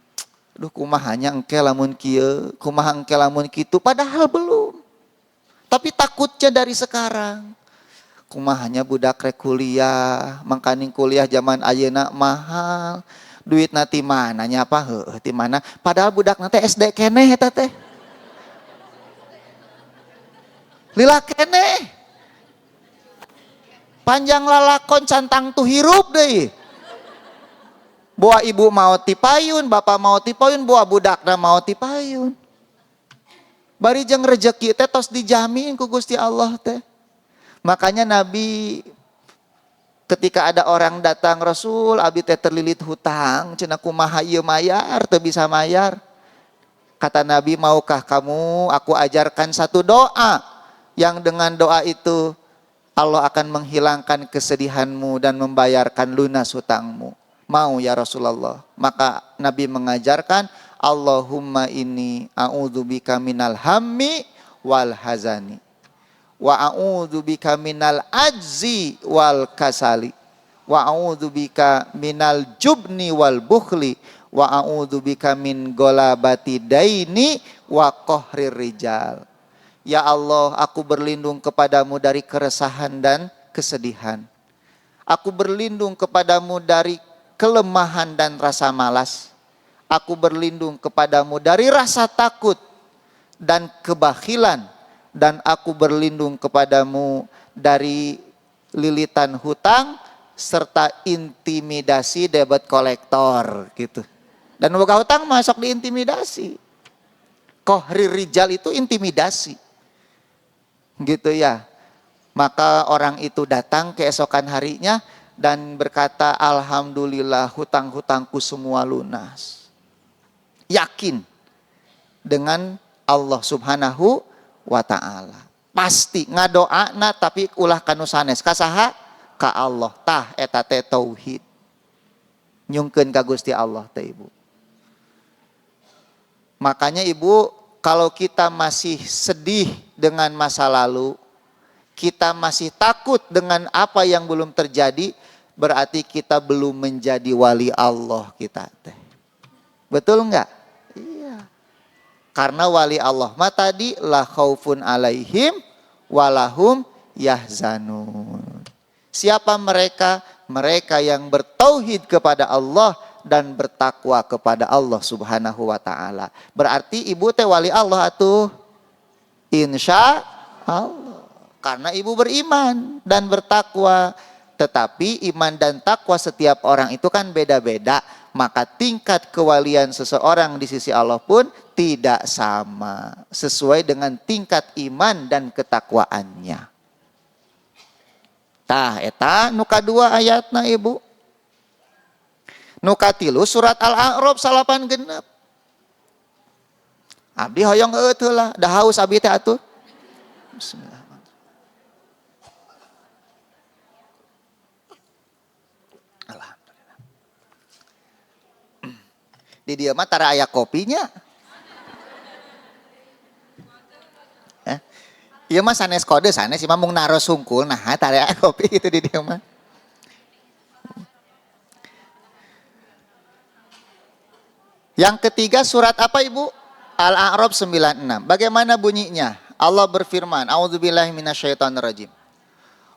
Duh kumahanya engke lamun kieu, kumaha engke lamun kitu, padahal belum. Tapi takutnya dari sekarang. Kumahanya budak rek kuliah, mangkaning kuliah zaman ayeuna mahal. Duit nanti mana nya apa? Heueuh ti mana? Padahal budak nanti SD keneh eta teh. Lila keneh. Panjang lalakon cantang tu hirup deui. Boa ibu mau ti payun, bapak mau ti payun, boa budakna mau ti payun. Bari jeung rezeki teh tos dijamin ku Gusti Allah teh. Makanya Nabi ketika ada orang datang Rasul, abi teh terlilit hutang, cenah kumaha ieu mayar, teu bisa mayar. Kata Nabi, maukah kamu aku ajarkan satu doa yang dengan doa itu Allah akan menghilangkan kesedihanmu dan membayarkan lunas hutangmu. Mau ya Rasulullah. Maka Nabi mengajarkan, Allahumma inni a'udzubika minal hammi wal hazani. Wa a'udzubika minal ajzi wal kasali wa a'udzubika minal jubni wal bukhli wa a'udzubika min golabati daini wa qahrir rijal. Ya Allah, aku berlindung kepadamu dari keresahan dan kesedihan. Aku berlindung kepadamu dari kelemahan dan rasa malas. Aku berlindung kepadamu dari rasa takut dan kebakhilan. Dan aku berlindung kepadamu dari lilitan hutang serta intimidasi debit kolektor gitu. Dan boga hutang masuk diintimidasi. Qahrir rijal itu intimidasi. Gitu ya. Maka orang itu datang keesokan harinya dan berkata, alhamdulillah hutang-hutangku semua lunas. Yakin dengan Allah subhanahu wa ta'ala. Pasti ngadoana tapi ulah kanu sanes kasaha ka Allah. Tah eta teh tauhid. Nyungkeun ka Gusti Allah teh Ibu. Makanya Ibu, kalau kita masih sedih dengan masa lalu, kita masih takut dengan apa yang belum terjadi, berarti kita belum menjadi wali Allah kita teh. Betul enggak? Iya. Karena wali Allah mah tadi la khaufun alaihim walahum yahzanun. Siapa mereka? Mereka yang bertauhid kepada Allah dan bertakwa kepada Allah subhanahu wa ta'ala. Berarti ibu teh wali Allah atuh. Insya Allah. Karena ibu beriman dan bertakwa. Tetapi iman dan takwa setiap orang itu kan beda-beda. Maka tingkat kewalian seseorang di sisi Allah pun tidak sama. Sesuai dengan tingkat iman dan ketakwaannya. Tah eta nu kadua ayatna ibu. Nu katilu surat Al-A'raf 8 genep. Abdi hoyong eut heula, da haus abdi teh atuh. Bismillahirrahmanirrahim. Alhamdulillah. Di dieu mah tara aya kopinya. Ieu mah sanes kode sanes mah mung naro sungkul nah tara aya kopi gitu di dieu mah. Yang ketiga surat apa Ibu? Al-A'raf 96. Bagaimana bunyinya? Allah berfirman, a'udzubillahi minasyaitonirrajim.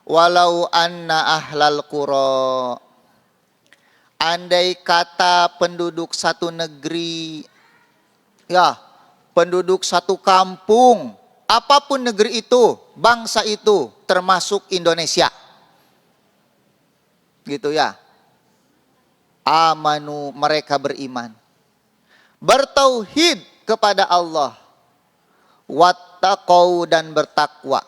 Walau anna ahlal qura, andai kata penduduk satu negeri, ya, penduduk satu kampung, apapun negeri itu, bangsa itu, termasuk Indonesia. Gitu ya. Amanu, mereka beriman. Bertauhid kepada Allah, wattaqau dan bertakwa,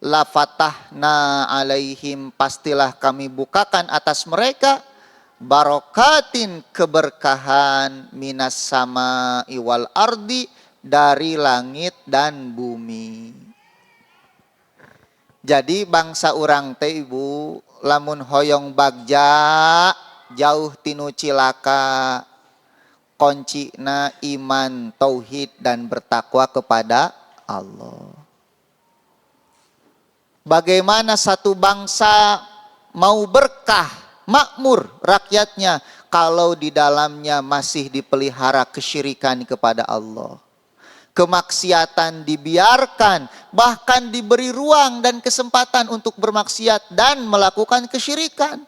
la fatahna alaihim, pastilah kami bukakan atas mereka, barokatin, keberkahan, minas sama iwal ardi, dari langit dan bumi. Jadi bangsa urang teh Ibu, lamun hoyong bagja jauh tinu cilaka, kuncina iman, tauhid dan bertakwa kepada Allah. Bagaimana satu bangsa mau berkah, makmur rakyatnya kalau di dalamnya masih dipelihara kesyirikan kepada Allah. Kemaksiatan dibiarkan, bahkan diberi ruang dan kesempatan untuk bermaksiat dan melakukan kesyirikan.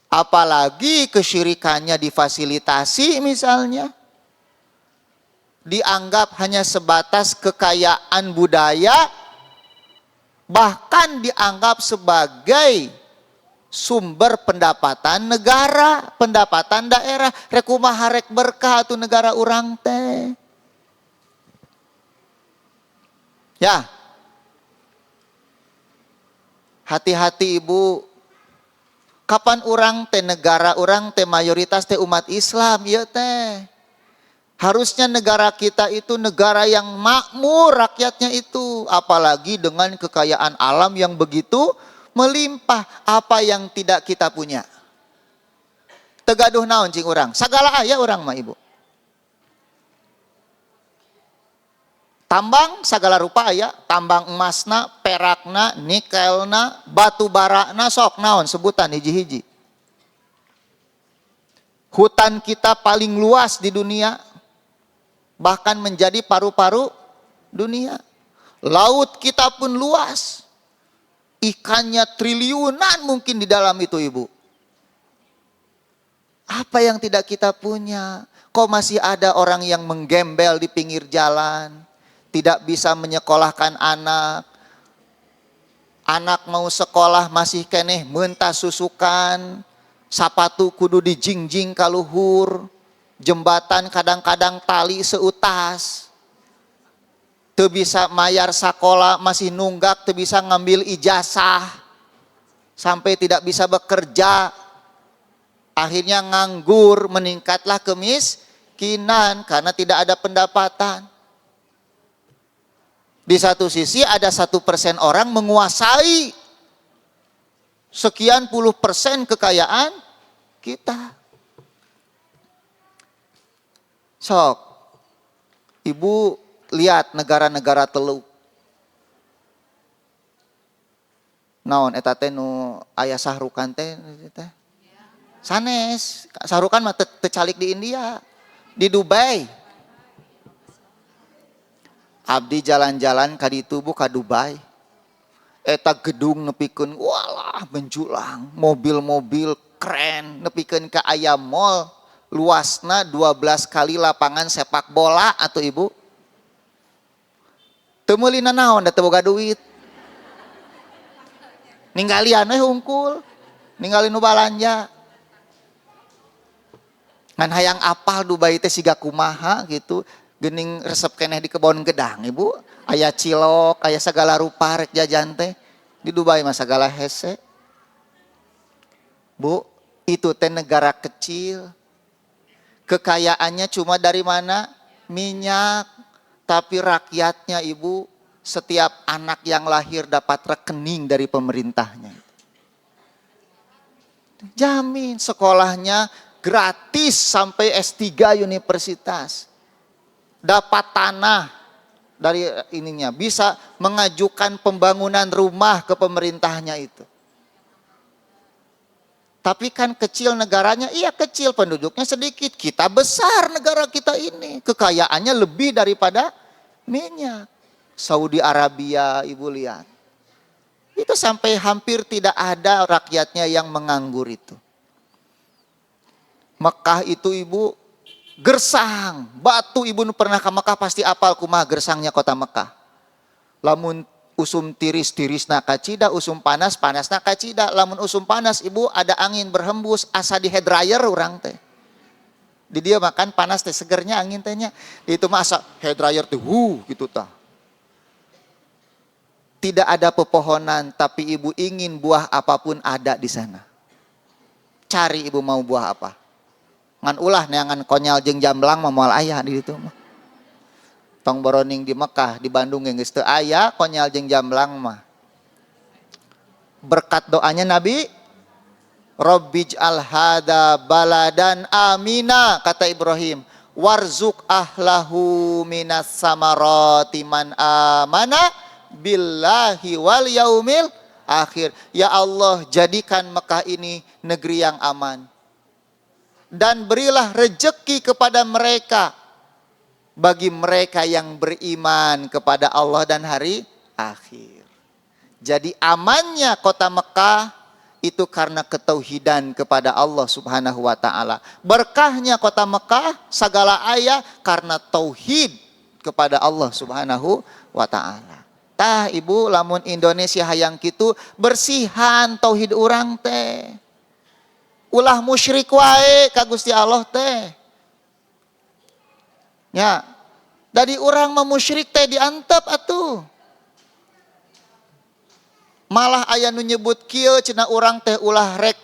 Apalagi kesyirikannya difasilitasi misalnya. Dianggap hanya sebatas kekayaan budaya. Bahkan dianggap sebagai sumber pendapatan negara, pendapatan daerah. Rekumaha rek berkah tu negara urang teh. Ya. Hati-hati Ibu. Kapan orang teh negara orang teh mayoritas teh umat Islam ya teh. Harusnya negara kita itu negara yang makmur rakyatnya itu, apalagi dengan kekayaan alam yang begitu melimpah, apa yang tidak kita punya. Tegaduh naon cing urang, sagala aya urang mah Ibu. tambang segala rupa aya, tambang emasna, perakna, nikelna, batu barana, sok naon sebutan hiji-hiji. Hutan kita paling luas di dunia, bahkan menjadi paru-paru dunia. Laut kita pun luas, ikannya triliunan mungkin di dalam itu ibu. Apa yang tidak kita punya? Kok masih ada orang yang menggembel di pinggir jalan, tidak bisa menyekolahkan anak. Anak mau sekolah masih keneh mentah susukan, sapatu kudu dijingjing kaluhur, jembatan kadang-kadang tali seutas. Teu bisa mayar sekolah, masih nunggak, teu bisa ngambil ijazah, sampai tidak bisa bekerja. Akhirnya nganggur, meningkatlah kemiskinan karena tidak ada pendapatan. Di satu sisi ada 1% orang menguasai sekian puluh persen kekayaan kita. Sok, ibu lihat negara-negara teluk. Naon eta teh nu aya sahrukan teh teh. Sanes, sahrukan mah teu calik di India, di Dubai. Abdi jalan-jalan ka ditu bu ka Dubai. Eta gedung nepikeun walah menjulang, mobil-mobil keren nepikeun ka aya mall. Luasna 12 kali lapangan sepak bola atuh ibu. Teu meulina naon da teu boga duit. Ninggalian we hungkul, ninggalin nu balanja. Ngan hayang apal Dubai teh siga kumaha gitu. Gening resep keneh di kebon gedang ibu. Aya cilok, aya segala rupa rek jajan teh. Di Dubai mah segala hese. Bu, itu teh negara kecil. Kekayaannya cuma dari mana? Minyak. Tapi rakyatnya ibu, setiap anak yang lahir dapat rekening dari pemerintahnya. Jamin sekolahnya gratis sampai S3 universitas. Dapat tanah dari ininya. Bisa mengajukan pembangunan rumah ke pemerintahnya itu. Tapi kan kecil negaranya, iya kecil, penduduknya sedikit. Kita besar negara kita ini. Kekayaannya lebih daripada minyak. Saudi Arabia, ibu lihat. Itu sampai hampir tidak ada rakyatnya yang menganggur itu. Mekah itu ibu, gersang. Batu ibu pernah ke Mekah pasti apal kumaha gersangnya kota Mekah. Lamun usum tiris-tiris na kacida, usum panas-panas na kacida. Lamun usum panas ibu ada angin berhembus, asa di head dryer urang teh. Di dia makan panas teh segernya angin tehnya. Di itu mah asa head dryer teh gitu tah. Tidak ada pepohonan tapi ibu ingin buah apapun ada di sana. Cari ibu mau buah apa. Ngan ulah neangan konyal jeung jamblang mah moal aya di ditu mah. Tong boroning di Mekah, di Bandung geus teu aya konyal jeung jamblang mah. Berkat doanya Nabi, Rabbij'al hada baladan amina, kata Ibrahim. Warzuk ahlahu minas samarati man amana billahi wal yaumil akhir. Ya Allah, jadikan Mekah ini negeri yang aman. Dan berilah rejeki kepada mereka, bagi mereka yang beriman kepada Allah dan hari akhir. Jadi amannya kota Mekah itu karena ketauhidan kepada Allah Subhanahu wa taala. Berkahnya kota Mekah segala ayah karena tauhid kepada Allah Subhanahu wa taala. Tah ibu lamun Indonesia hayang kitu bersihan tauhid urang teh. Ulah musyrik wae ka Gusti Allah teh. Ya. Dari urang mah musyrik teh diantep atuh. Malah aya nu nyebut kieu cenah urang teh ulah rek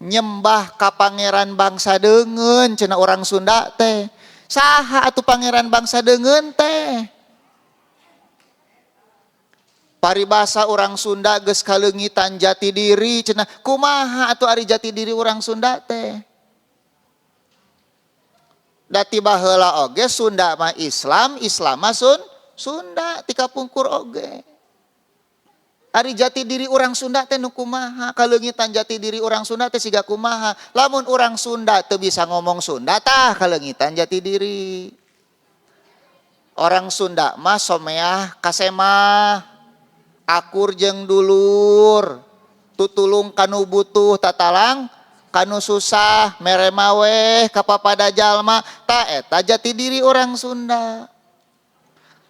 nyembah ka pangeran bangsa deungeun cenah urang Sunda teh. Saha atuh pangeran bangsa deungeun teh? Paribasa orang Sunda geus kaleungitan jati diri cenah. Kumaha atuh ari jati diri orang Sunda teh? Da tiba heula oge Sunda mah Islam, Islam mah Sunda tika pungkur oge. Ari jati diri orang Sunda teh nu kumaha, kaleungitan jati diri orang Sunda teh siga kumaha. Lamun orang Sunda teu bisa ngomong Sunda tah kaleungitan jati diri. Orang Sunda mah someah kasemah, akur jeung dulur, tutulung kanu butuh tatalang kanu susah, mere maweh ka papada jalma, ta eta jati diri orang Sunda.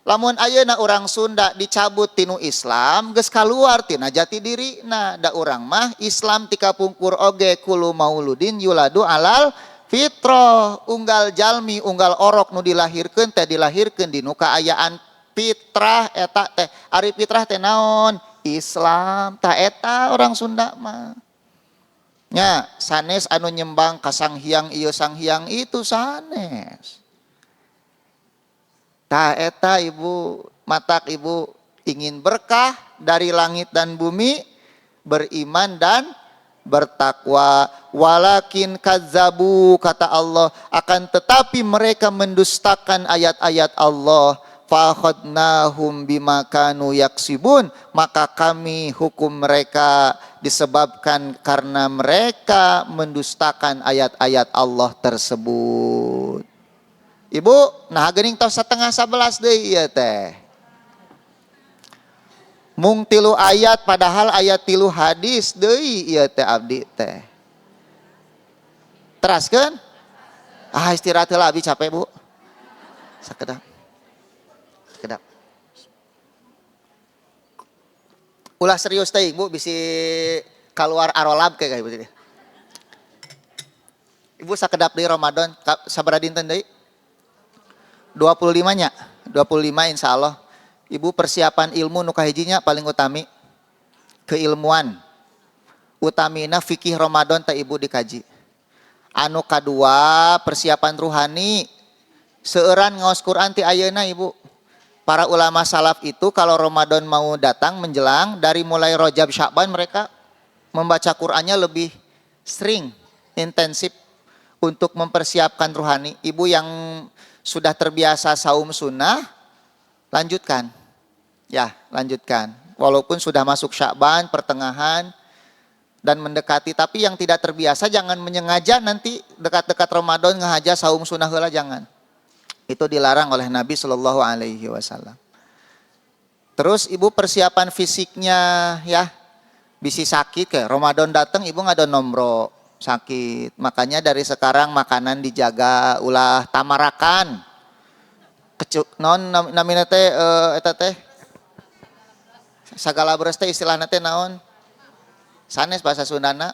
Lamun ayeuna orang Sunda dicabut tinu Islam, geus kaluar tina jati dirina. Da urang mah Islam tika pungkur oge kulu mauludin yuladu alal fitrah. Unggal jalmi, unggal orok nu dilahirkeun teh dilahirkeun dinu kaayaan fitrah eta teh. Ari fitrah teh naon? Islam. Ta eta orang Sunda mah. Nya sanes anu nyembang ka Sang Hyang ieu Sang Hyang itu sanes. Tah eta ibu, matak ibu ingin berkah dari langit dan bumi, beriman dan bertakwa. Walakin kazzabu, kata Allah, akan tetapi mereka mendustakan ayat-ayat Allah. Fakhadnahum bima kanu yaksibun, maka kami hukum mereka disebabkan karena mereka mendustakan ayat-ayat Allah tersebut. Ibu, nah geuning tos 10:30 deui ieu teh. Mung 3 ayat padahal ayat 3 hadis deui ieu teh abdi teh. Teraskeun? Ah istirahat heula abdi capek, Bu. Sakedap. Sakedap. Ulah serius teh, Bu, bisi keluar arolab kayak Ibu teh. Ibu sakedap deui Ramadan, sabaraha dinten deui? 25-nya, 25 insya Allah. Ibu persiapan ilmu nu kahijinya paling utami keilmuan. Utamina fikih Ramadan teh ibu dikaji. Anu kadua persiapan ruhani. Seueuran ngaos Quran ti ayeuna ibu. Para ulama salaf itu kalau Ramadan mau datang menjelang dari mulai Rajab Sya'ban mereka membaca Qur'annya lebih sering, intensif untuk mempersiapkan ruhani. Ibu yang sudah terbiasa saum sunnah, lanjutkan. Ya, lanjutkan. Walaupun sudah masuk Sya'ban, pertengahan, dan mendekati. Tapi yang tidak terbiasa jangan menyengaja nanti dekat-dekat Ramadan ngahaja saum sunnah heula, jangan. Itu dilarang oleh Nabi Shallallahu Alaihi Wasallam. Terus ibu persiapan fisiknya ya. Bisi sakit ke Ramadan datang ibu nggak ada nombro sakit. Makanya dari sekarang makanan dijaga, ulah tamarakan. Kecuk non namina teh eta teh sagala beres teh istilahna teh naon? Sanes bahasa Sundana.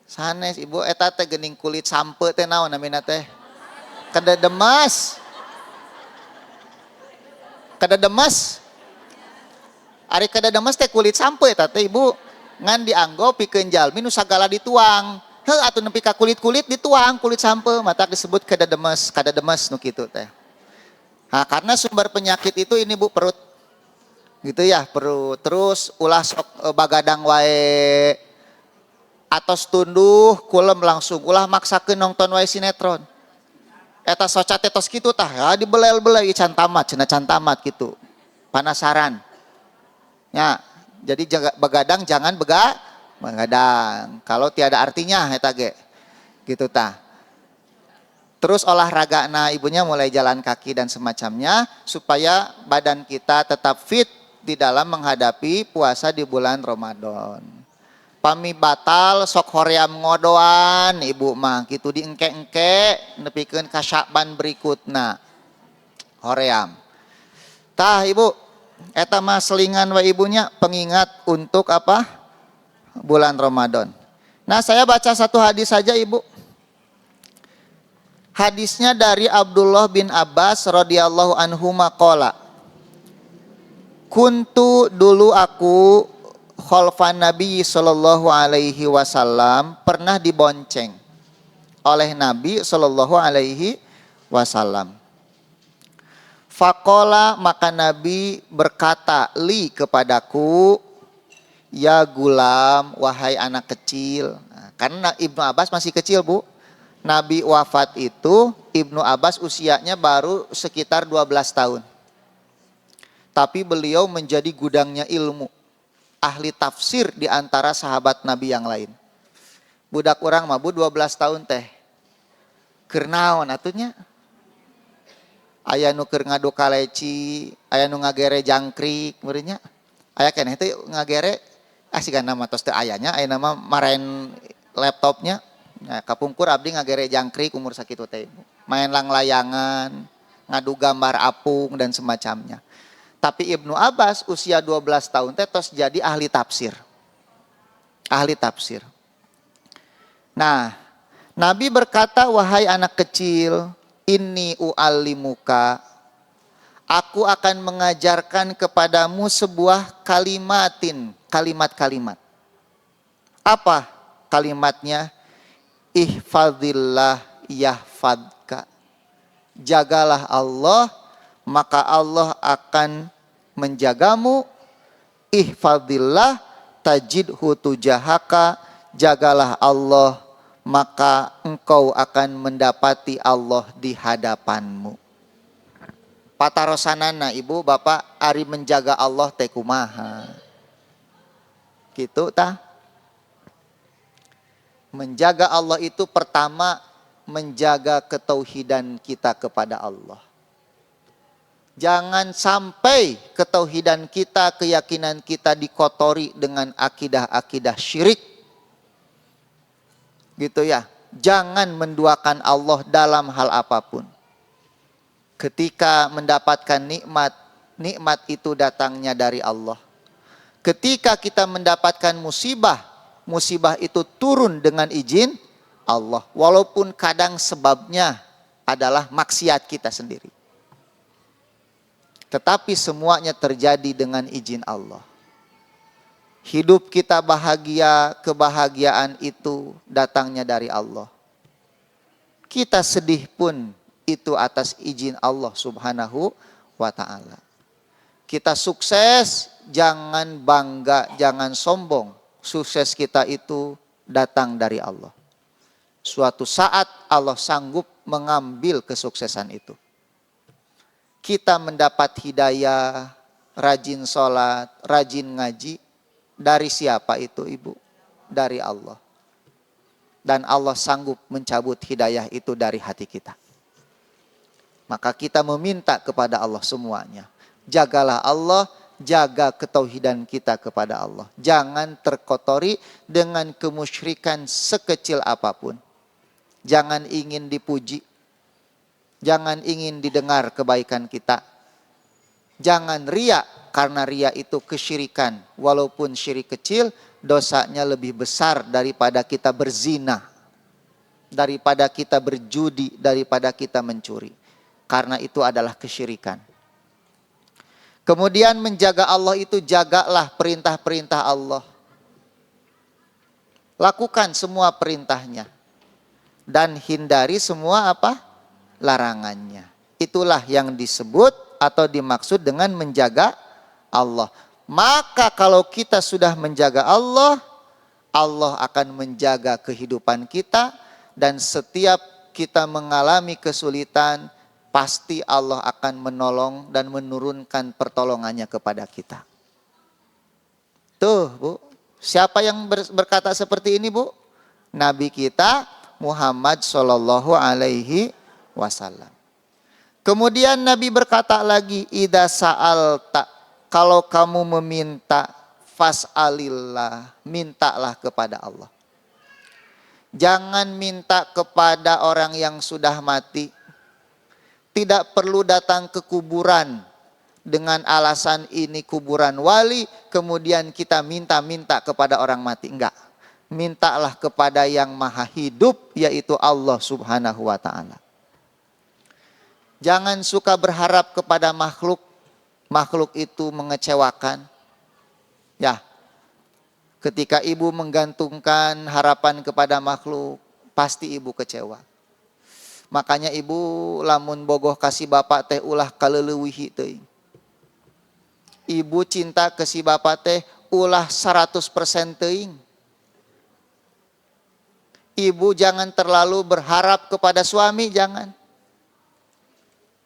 Sanes ibu eta teh geuning kulit sampe teh naon namina teh? Kededemas. Kededemas. Ari kededemas teh kulit sampe eta teh ibu. Ngan dianggo pikeun jalmi nu sagala dituang. Heuh atuh nepi ka kulit-kulit dituang kulit sampe mata disebut kededemes, kadedemes nu kitu teh. Nah, karena sumber penyakit itu ini Bu perut. Gitu ya, perut. Terus ulah sok bagadang wae. Atos tunduh kulem langsung ulah maksakeun nonton wae sinetron. Eta socat tos kitu tah ya dibelel-belel can tamat, cenah can tamat kitu. Panasaran. Ya, jadi begadang jangan begadang. Kalau tiada artinya eta ge. Gitu tah. Terus olahraga ibunya mulai jalan kaki dan semacamnya supaya badan kita tetap fit di dalam menghadapi puasa di bulan Ramadan. Pami batal sok hoream ngodoan ibu mah gitu diengke-engke nepikeun ka Sya'ban berikutna. Hoream. Tah ibu, eta mah selingan wa ibunya pengingat untuk apa? Bulan Ramadan. Nah, saya baca satu hadis saja ibu. Hadisnya dari Abdullah bin Abbas radhiyallahu anhu maqala. Kuntu dulu aku khalfan Nabi sallallahu alaihi wasallam pernah dibonceng oleh Nabi sallallahu alaihi wasallam. Faqala maka Nabi berkata li kepadaku, ya gulam wahai anak kecil. Nah, karena Ibnu Abbas masih kecil Bu. Nabi wafat itu Ibnu Abbas usianya baru sekitar 12 tahun. Tapi beliau menjadi gudangnya ilmu, ahli tafsir di antara sahabat Nabi yang lain. Budak orang mah 12 tahun teh. Keur naon atunya? Aya nu keur ngadu kaleci, aya nu ngagere jangkrik meureun nya. Aya keneh teh ngagere asigan nama tos teu ayanya, aya nama maraen laptopnya. Nah, kapungkur abdi ngagere jangkrik umur sakitu teh. Main lang-layangan, ngadu gambar apung dan semacamnya. Tapi Ibnu Abbas usia 12 tahun teh tos jadi ahli tafsir. Ahli tafsir. Nah, Nabi berkata, wahai anak kecil, inni u'allimuka, aku akan mengajarkan kepadamu sebuah kalimat-kalimat. Apa kalimatnya? Ihfadzillah yahfadka. Jagalah Allah, maka Allah akan menjagamu. Ihfadzillah tajidhu tujahaka. Jagalah Allah, maka engkau akan mendapati Allah di hadapanmu. Patarosanana ibu bapak ari menjaga Allah teh kumaha. Gitu tah. Menjaga Allah itu pertama menjaga ketauhidan kita kepada Allah. Jangan sampai ketauhidan kita, keyakinan kita dikotori dengan akidah-akidah syirik. Gitu ya. Jangan menduakan Allah dalam hal apapun. Ketika mendapatkan nikmat, nikmat itu datangnya dari Allah. Ketika kita mendapatkan musibah, musibah itu turun dengan izin Allah. Walaupun kadang sebabnya adalah maksiat kita sendiri. Tetapi semuanya terjadi dengan izin Allah. Hidup kita bahagia, kebahagiaan itu datangnya dari Allah. Kita sedih pun itu atas izin Allah subhanahu wa ta'ala. Kita sukses, jangan bangga, jangan sombong. Sukses kita itu datang dari Allah. Suatu saat Allah sanggup mengambil kesuksesan itu. Kita mendapat hidayah, rajin sholat, rajin ngaji. Dari siapa itu ibu? Dari Allah. Dan Allah sanggup mencabut hidayah itu dari hati kita. Maka kita meminta kepada Allah semuanya. Jagalah Allah, jaga ketauhidan kita kepada Allah. Jangan terkotori dengan kemusyrikan sekecil apapun. Jangan ingin dipuji. Jangan ingin didengar kebaikan kita. Jangan riya, karena riya itu kesyirikan. Walaupun syirik kecil, dosanya lebih besar daripada kita berzina, daripada kita berjudi, daripada kita mencuri. Karena itu adalah kesyirikan. Kemudian menjaga Allah itu jagalah perintah-perintah Allah. Lakukan semua perintahnya. Dan hindari semua apa? Larangannya. Itulah yang disebut atau dimaksud dengan menjaga Allah. Maka kalau kita sudah menjaga Allah, Allah akan menjaga kehidupan kita. Dan setiap kita mengalami kesulitan, pasti Allah akan menolong dan menurunkan pertolongannya kepada kita. Tuh Bu, siapa yang berkata seperti ini Bu? Nabi kita Muhammad Sallallahu Alaihi Wasallam. Kemudian Nabi berkata lagi, idza sa'alta, kalau kamu meminta, fas'alillah, mintalah kepada Allah. Jangan minta kepada orang yang sudah mati. Tidak perlu datang ke kuburan dengan alasan ini kuburan wali, kemudian kita minta-minta kepada orang mati. Enggak. Mintalah kepada yang maha hidup, yaitu Allah subhanahu wa ta'ala. Jangan suka berharap kepada makhluk. Makhluk itu mengecewakan. Ya, ketika ibu menggantungkan harapan kepada makhluk, pasti ibu kecewa. Makanya ibu lamun bogoh kasih bapak teh ulah kaleulewihi teuing. Ibu cinta ke si bapak teh ulah 100% teuing. Ibu jangan terlalu berharap kepada suami, jangan.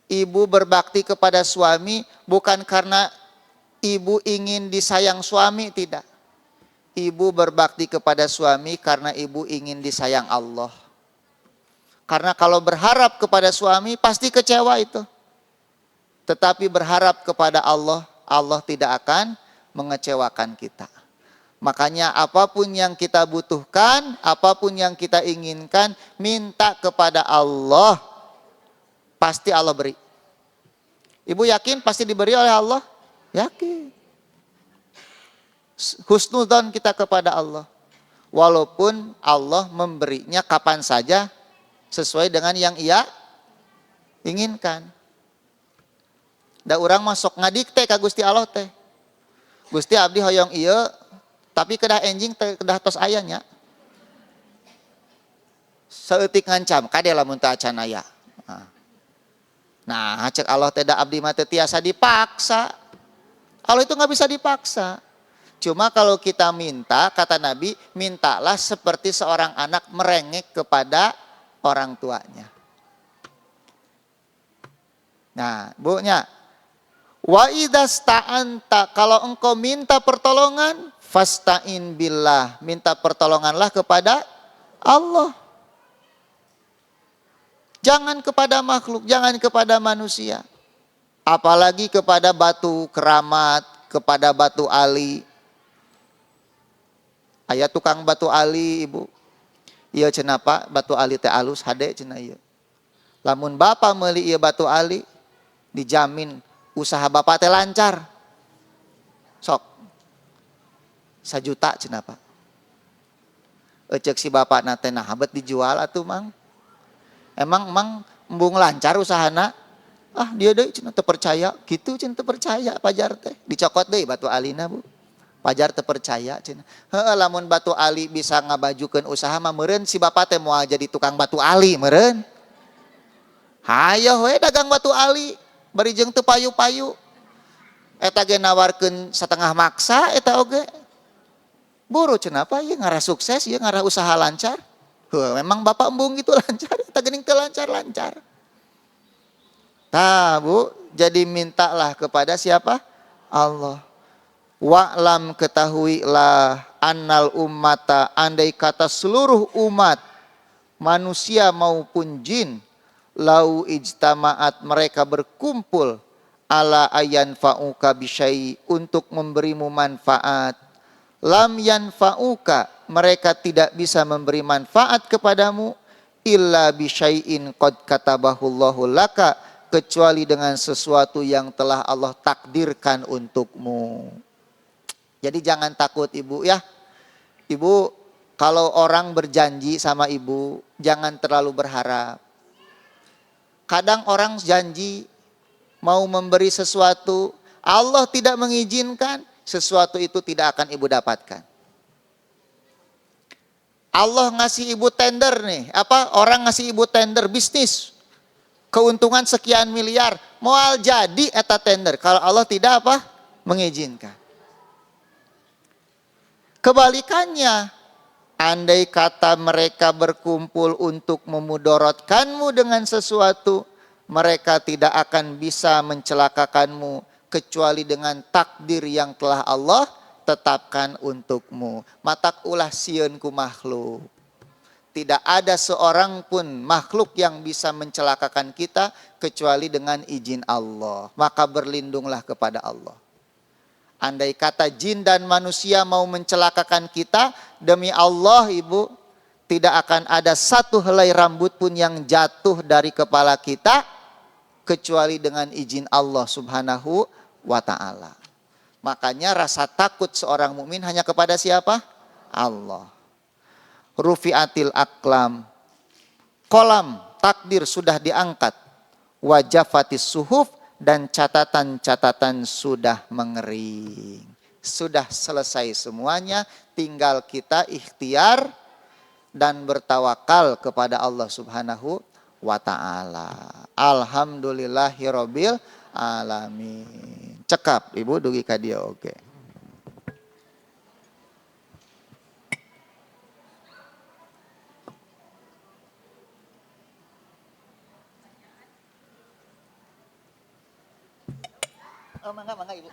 Ibu berbakti kepada suami bukan karena ibu ingin disayang suami, tidak. Ibu berbakti kepada suami karena ibu ingin disayang Allah. Karena kalau berharap kepada suami pasti kecewa itu. Tetapi berharap kepada Allah, Allah tidak akan mengecewakan kita. Makanya apapun yang kita butuhkan, apapun yang kita inginkan, minta kepada Allah, pasti Allah beri. Ibu yakin pasti diberi oleh Allah? Yakin. Husnudzon kita kepada Allah. Walaupun Allah memberinya kapan saja, sesuai dengan yang ia inginkan. Da urang masuk ngadikte ka Gusti Allah teh. Gusti abdi hoyong ieu, tapi kedah enjing kedah tos ayanya. Saeutik ngancam kade lamun teu acan aya. Nah, cek Allah teh da abdi mah teu tiasa dipaksa. Allah itu nggak bisa dipaksa. Cuma kalau kita minta, kata Nabi, mintalah seperti seorang anak merengek kepada orang tuanya. Nah, bunya, wa idasta'anta, kalau engkau minta pertolongan, fasta'in billah, minta pertolonganlah kepada Allah. Jangan kepada makhluk, jangan kepada manusia. Apalagi kepada batu keramat, kepada batu ali. Aya tukang batu ali, Ibu. Ieu cenah Pak, batu ali teh alus hade cenah ieu. Lamun Bapak meuli ieu batu ali, dijamin usaha Bapak teh lancar. Sok. 1 juta cenah Pak. Ecek si Bapak na teh nah habet dijual atuh Mang. Emang embung lancar usahana? Ah dia deui cenah teu percaya, kitu cenah teu percaya pajar teh. Dicokot deui batu alina Bu. Pajar teu percaya cenah. Heueuh lamun batu ali bisa ngabajukeun usaha mah meureun si Bapak teh moal jadi tukang batu ali meureun. Hayo we dagang batu ali, bari jeung teu payu-payu. Eta ge nawarkeun satengah maksa eta oge. Buru cenah apa ieu ngarah sukses, ieu ngarah usaha lancar. Memang Bapak embung gitu lancar, kita gening teu lancar-lancar. Nah Bu, jadi mintalah kepada siapa? Allah. Wa'lam ketahuilah annal ummata, andai kata seluruh umat, manusia maupun jin, lau ijtama'at, mereka berkumpul, ala ayan fa'uka bisyai, untuk memberimu manfaat. Lam yanfa'uka, mereka tidak bisa memberi manfaat kepadamu illa bisyai'in qad katabahullahu laka, kecuali dengan sesuatu yang telah Allah takdirkan untukmu. Jadi jangan takut Ibu ya. Ibu kalau orang berjanji sama Ibu, jangan terlalu berharap. Kadang orang janji mau memberi sesuatu, Allah tidak mengizinkan, sesuatu itu tidak akan Ibu dapatkan. Allah ngasih Ibu tender nih, orang ngasih Ibu tender bisnis, keuntungan sekian miliar, moal jadi eta tender kalau Allah tidak mengizinkan. Kebalikannya, andai kata mereka berkumpul untuk memudorotkanmu dengan sesuatu, mereka tidak akan bisa mencelakakanmu kecuali dengan takdir yang telah Allah tetapkan untukmu. Matak ulah sieun ku makhluk. Tidak ada seorang pun makhluk yang bisa mencelakakan kita kecuali dengan izin Allah. Maka berlindunglah kepada Allah. Andai kata jin dan manusia mau mencelakakan kita, demi Allah Ibu, tidak akan ada satu helai rambut pun yang jatuh dari kepala kita kecuali dengan izin Allah Subhanahu wa ta'ala. Makanya rasa takut seorang mukmin hanya kepada siapa? Allah. Rufi'atil aqlam, kolam takdir sudah diangkat, wajafatis suhuf, dan catatan-catatan sudah mengering. Sudah selesai semuanya, tinggal kita ikhtiar dan bertawakal kepada Allah Subhanahu wa ta'ala. Alhamdulillahirabbil alamin. Cekap Ibu dugi ka dieu oge. Oh, mangga Ibu.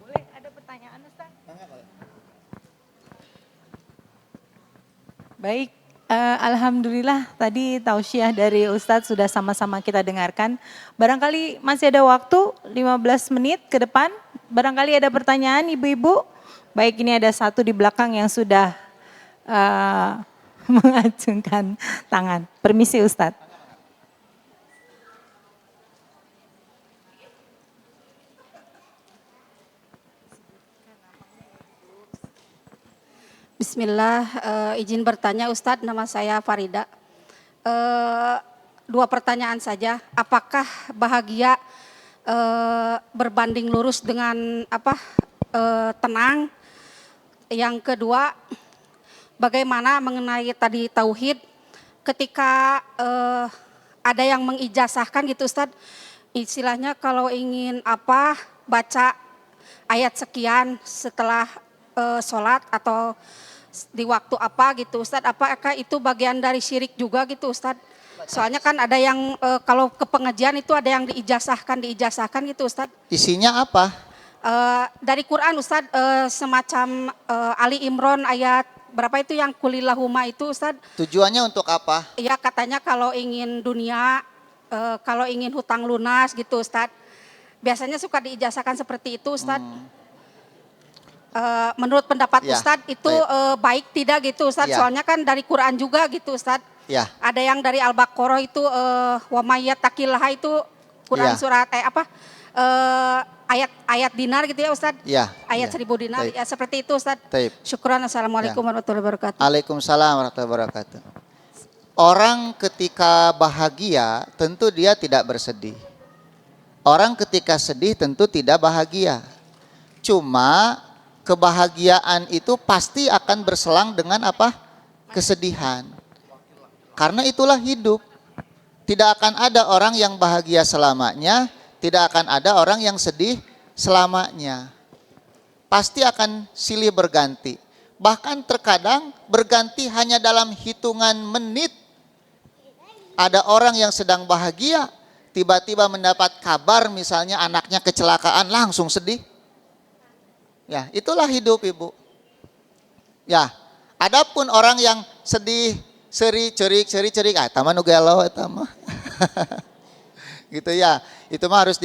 Boleh ada pertanyaan Ustaz? Mangga boleh. Baik, alhamdulillah tadi tausiah dari Ustadz sudah sama-sama kita dengarkan. Barangkali masih ada waktu 15 menit ke depan. Barangkali ada pertanyaan ibu-ibu. Baik, ini ada satu di belakang yang sudah mengacungkan tangan. Permisi Ustadz. Bismillah, izin bertanya Ustadz, nama saya Farida. Dua pertanyaan saja, apakah bahagia berbanding lurus dengan tenang? Yang kedua, bagaimana mengenai tadi tauhid ketika ada yang mengijazahkan gitu Ustadz, istilahnya kalau ingin baca ayat sekian setelah sholat atau di waktu gitu Ustadz, apakah itu bagian dari syirik juga gitu Ustadz? Soalnya kan ada yang kalau ke pengajian itu ada yang diijazahkan gitu Ustadz. Isinya apa? Dari Quran Ustadz, semacam Ali Imran ayat berapa itu yang kulillahuma itu Ustadz. Tujuannya untuk apa? Iya, katanya kalau ingin dunia, kalau ingin hutang lunas gitu Ustadz. Biasanya suka diijazahkan seperti itu Ustadz. Menurut pendapat Ya, Ustadz itu baik tidak gitu Ustadz, Ya. soalnya kan dari Quran juga gitu Ustadz. Ya. Ada yang dari Al-Baqarah itu wa mayyattaqillaha itu Quran Ya. surat ayat dinar gitu ya Ustadz. Ya. Ayat Ya. 1000 dinar Taib. ya seperti itu Ustadz. Taib. Syukran, assalamualaikum warahmatullahi wabarakatuh. Waalaikumsalam warahmatullahi wabarakatuh. Orang ketika bahagia tentu dia tidak bersedih. Orang ketika sedih tentu tidak bahagia. Cuma kebahagiaan itu pasti akan berselang dengan kesedihan. Karena itulah hidup. Tidak akan ada orang yang bahagia selamanya, tidak akan ada orang yang sedih selamanya. Pasti akan silih berganti. Bahkan terkadang berganti hanya dalam hitungan menit. Ada orang yang sedang bahagia, tiba-tiba mendapat kabar misalnya anaknya kecelakaan, langsung sedih. Ya, itulah hidup Ibu. Ya, adapun orang yang sedih, seri, cerik, tama nu galau eta mah. Gitu ya. Itu mah harus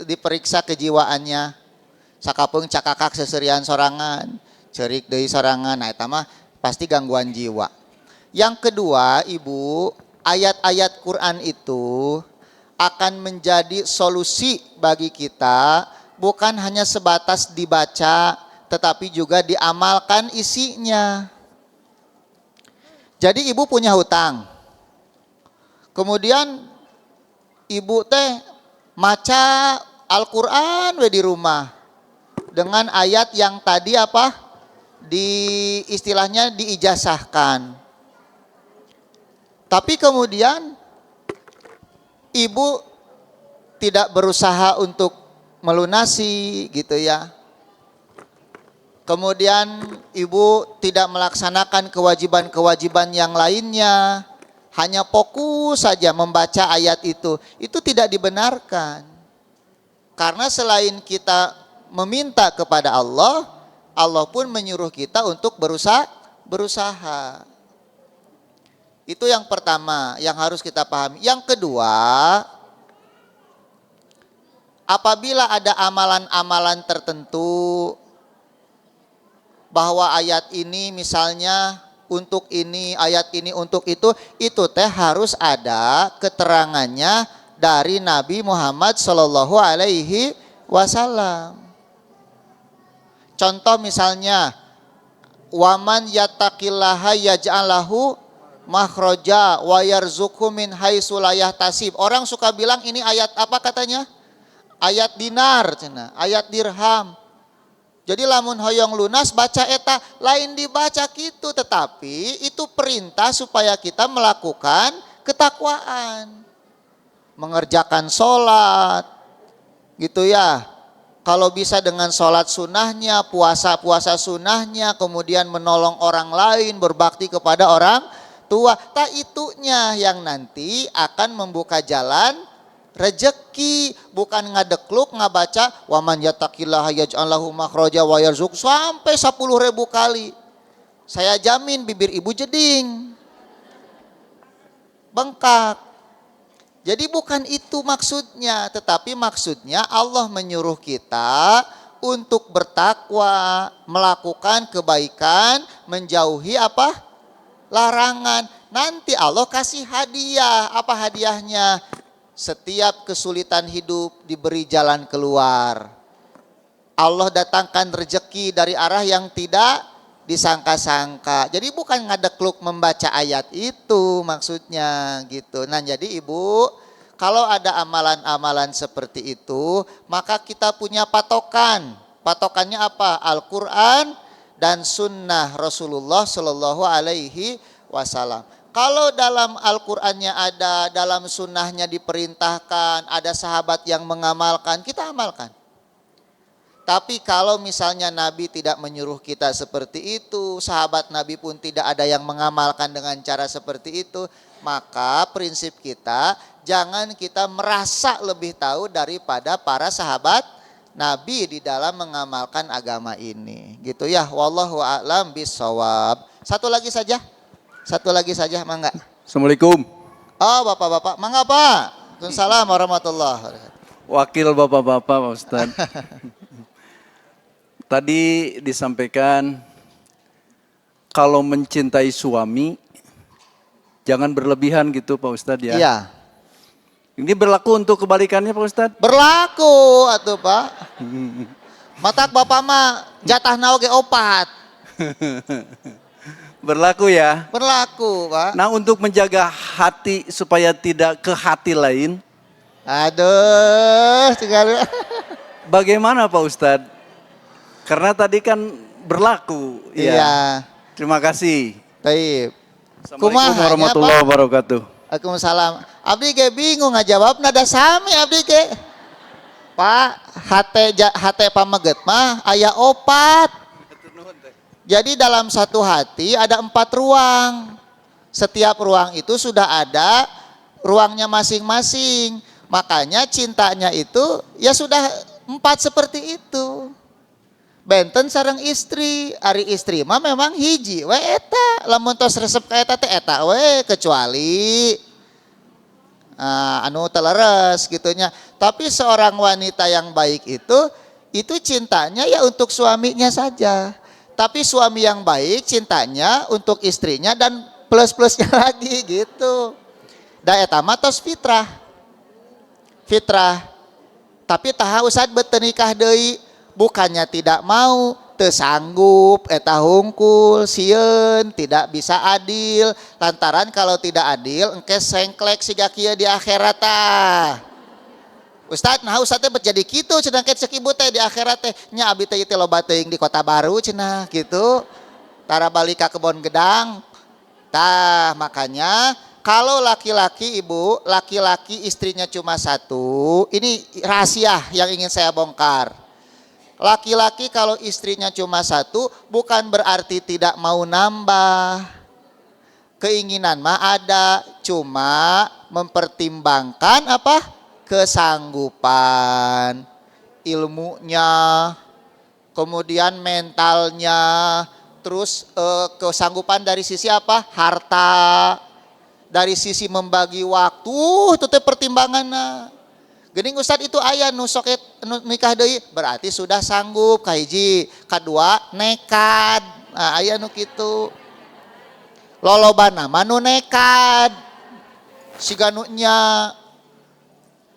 diperiksa kejiwaannya. Sakapeung cakakak seserian sorangan, cerik deui sorangan, nah eta mah pasti gangguan jiwa. Yang kedua, Ibu, ayat-ayat Quran itu akan menjadi solusi bagi kita. Bukan hanya sebatas dibaca, tetapi juga diamalkan isinya. Jadi ibu punya hutang. Kemudian ibu maca Al-Quran di rumah. Dengan ayat yang tadi istilahnya diijazahkan. Tapi kemudian ibu tidak berusaha untuk melunasi gitu ya. Kemudian ibu tidak melaksanakan kewajiban-kewajiban yang lainnya, hanya fokus saja membaca ayat itu tidak dibenarkan. Karena selain kita meminta kepada Allah, Allah pun menyuruh kita untuk berusaha. Itu yang pertama yang harus kita pahami. Yang kedua, apabila ada amalan-amalan tertentu bahwa ayat ini misalnya untuk ini, ayat ini untuk itu harus ada keterangannya dari Nabi Muhammad Shallallahu Alaihi Wasallam. Contoh misalnya, waman yattaqillaha yaj'al lahu makhraja wa yarzuqhu min haitsu la yahtasib. Orang suka bilang ini ayat apa katanya? Ayat dinar, ayat dirham. Jadi lamun hoyong lunas baca eta, lain dibaca gitu, tetapi itu perintah supaya kita melakukan ketakwaan. Mengerjakan sholat, gitu ya. Kalau bisa dengan sholat sunnahnya, puasa sunnahnya, kemudian menolong orang lain, berbakti kepada orang tua. Tak itunya yang nanti akan membuka jalan Rejeki, bukan ngadekluk ngabaca waman yattaqillaha yaj'al lahu makhraja wa yarzuq sampai 10.000 kali. Saya jamin bibir ibu jeding, bengkak. Jadi bukan itu maksudnya, tetapi maksudnya Allah menyuruh kita untuk bertakwa, melakukan kebaikan, menjauhi apa? Larangan. Nanti Allah kasih hadiah. Apa hadiahnya? Setiap kesulitan hidup diberi jalan keluar. Allah datangkan rezeki dari arah yang tidak disangka-sangka. Jadi bukan ngadekluk membaca ayat itu maksudnya gitu. Nah jadi ibu, kalau ada amalan-amalan seperti itu, maka kita punya patokan. Patokannya apa? Al-Quran dan sunnah Rasulullah Shallallahu Alaihi Wasallam. Kalau dalam Al-Qur'annya ada, dalam sunnahnya diperintahkan, ada sahabat yang mengamalkan, kita amalkan. Tapi kalau misalnya Nabi tidak menyuruh kita seperti itu, sahabat Nabi pun tidak ada yang mengamalkan dengan cara seperti itu, maka prinsip kita, jangan kita merasa lebih tahu daripada para sahabat Nabi di dalam mengamalkan agama ini. Gitu ya, wallahu a'lam bishawab. Satu lagi saja, mangga. Assalamualaikum. Oh, bapak-bapak, mangga Pak. Waalaikumsalam warahmatullahi wabarakatuh. Wakil bapak-bapak Pak Ustadz. Tadi disampaikan kalau mencintai suami jangan berlebihan gitu Pak Ustadz ya. Iya. Ini berlaku untuk kebalikannya Pak Ustadz? Berlaku atuh Pak. Matak bapak mah jatah naoge opat. Berlaku ya. Berlaku Pak. Nah untuk menjaga hati supaya tidak ke hati lain. Aduh, sekali. Bagaimana Pak Ustadz? Karena tadi kan berlaku. Ya. Iya. Terima kasih. Baik. Assalamualaikum warahmatullahi wabarakatuh. Waalaikumsalam. Abdi ge bingung ngajawab nada sami abdi ge. Pak, hate pameget mah aya opat. Jadi dalam satu hati ada 4 ruang. Setiap ruang itu sudah ada ruangnya masing-masing. Makanya cintanya itu ya sudah 4 seperti itu. Benten sareng istri, ari istri mah memang hiji we eta, lamun tos resep ka eta teh eta we kecuali anu teleres gitunya. Tapi seorang wanita yang baik itu cintanya ya untuk suaminya saja. Tapi suami yang baik cintanya untuk istrinya dan plus-plusnya lagi gitu. Da eta mah tos fitrah. Tapi taha usad beuteun nikah deui. Bukannya tidak mau, teu sanggup, eta hungkul, sieun, tidak bisa adil. Lantaran kalau tidak adil, engke sengklek siga kieu di akhirat tah. Ustad, nah Ustad teh jadi kitu cenah ket cek ibu teh di akhirat teh. Nya abdi teh ieu loba teuing di Kota Baru cenah gitu. Tara balik ka Kebon Gedang. Tah, makanya kalau laki-laki ibu, laki-laki istrinya cuma 1, ini rahasia yang ingin saya bongkar. Laki-laki kalau istrinya cuma 1 bukan berarti tidak mau nambah. Keinginan mah ada, cuma mempertimbangkan apa? Kesanggupan, ilmunya, kemudian mentalnya, terus kesanggupan dari sisi apa? Harta, dari sisi membagi waktu, itu teh pertimbanganna. Geuning Ustad itu aya nu sok nikah deui berarti sudah sanggup kahiji, kadua nekad. Nah, aya nu kitu. Lolobana mah nu nekad. Siga nu nya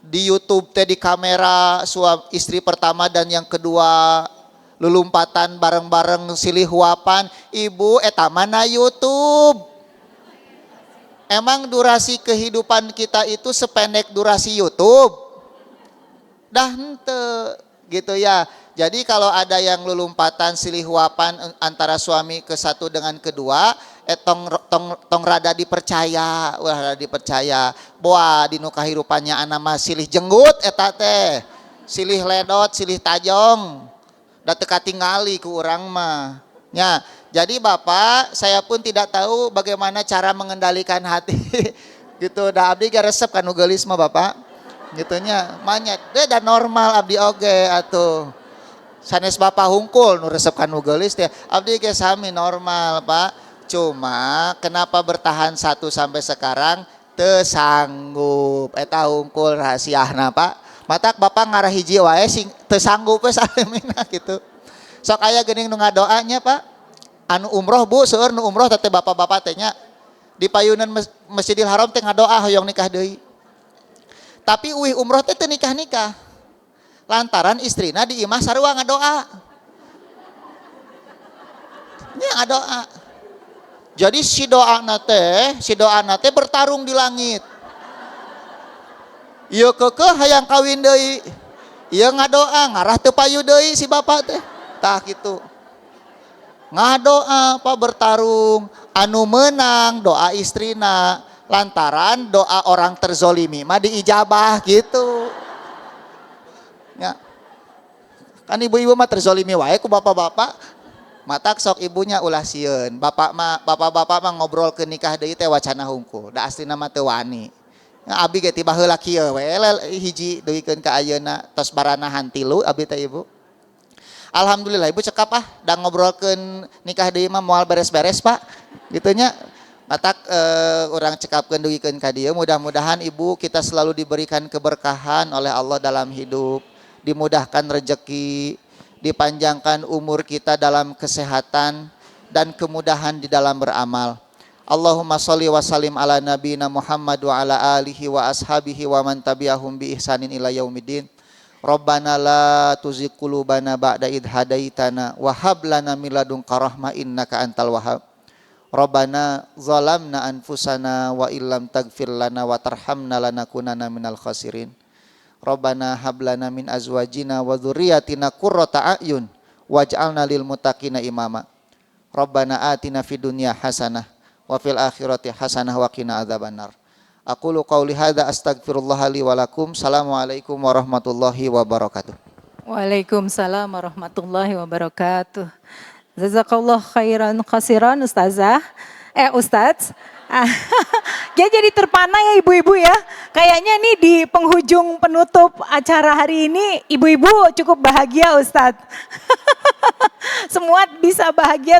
di YouTube teh di kamera suami istri pertama dan yang kedua lulumpatan bareng-bareng silih huapan, ibu eta mah na YouTube. Emang durasi kehidupan kita itu sependek durasi YouTube? Dah hente gitu ya. Jadi kalau ada yang lulumpatan silih huapan antara suami ke satu dengan kedua, tong rada dipercaya, boa dinu kahirupannya ana mah silih jenggut eta teh, silih ledot, silih tajong, da teu katingali ku urang mah. Nya, jadi Bapak, saya pun tidak tahu bagaimana cara mengendalikan hati. Gitu, da abdi ge resep kanu geulis mah Bapak. Gitunya manyet. Dan normal abdi oge atuh. Sanes Bapak hungkul nu resep kanu geulis teh. Abdi ge sami normal, Pak. Cuma kenapa bertahan 1 sampai sekarang teu sanggup. Eta hungkul rahasiana, Pak. Matak Bapak ngarah hiji wae sing teu sanggup we salemina gitu. Sok aya geuning nu ngadoanya, Pak. Anu umroh Bu, seueur nu umroh teh bapak-bapak teh nya di payunan Masjidil Haram teh ngadoa hoyong nikah deui. Tapi uih umroh teh teu nikah-nikah. Lantaran istrina di imah sarua ngadoa. Nya ngadoa. Jadi si doana teh bertarung di langit. Ieu keukeuh hayang kawin deui. Ieu ngadoa ngarah teu payu deui si bapak teh. Tah kitu. Ngadoa apa bertarung, anu menang doa istrina, lantaran doa orang terzolimi mah diijabah gitu. Ya. Kan ibu-ibu mah terzolimi wae ku bapak-bapak. Matak sok ibunya ulah sieun. Bapak-bapak mah ngobrol ke nikah deui teh wacana hungkul. Da aslina mah teu wani. Ya, abi ge tiba heula kieu we hiji duikeun ka ayeuna tos baranahan 3 abi teh ibu. Alhamdulillah ibu cekap da ngobrolkeun nikah deui mah moal beres-beres Pak. Gitunya. Matak orang cekapkeun duikeun ka dieu mudah-mudahan ibu kita selalu diberikan keberkahan oleh Allah dalam hidup. Dimudahkan rejeki, dipanjangkan umur kita dalam kesehatan dan kemudahan di dalam beramal. Allahumma sholli wa sallim ala nabiyina Muhammad wa ala alihi wa ashabihi wa man tabi'ahum bi ihsanin ila yaumiddin. Rabbana la tuzigh qulubana ba'da idh hadaitana wa hab lana min ladunka rahmah innaka antal wahhab. Rabbana zalamna anfusana wa illam taghfir lana wa tarhamna lanakunanna minal khasirin. Rabbana hablana min azwajina wa dzurriyyatina qurrata a'yun waj'alna lil muttaqina imama. Rabbana atina fid dunya hasanah wa fil akhirati hasanah wa qina adzabannar. Aqulu qauli hadza astaghfirullah li wa lakum. Assalamualaikum warahmatullahi wabarakatuh. Waalaikumsalam warahmatullahi wabarakatuh. Jazakallah khairan khasiran Ustazah. Ustadz. Dia jadi terpana ya ibu-ibu ya. Kayaknya nih di penghujung penutup acara hari ini ibu-ibu cukup bahagia Ustadz. Semua bisa bahagia.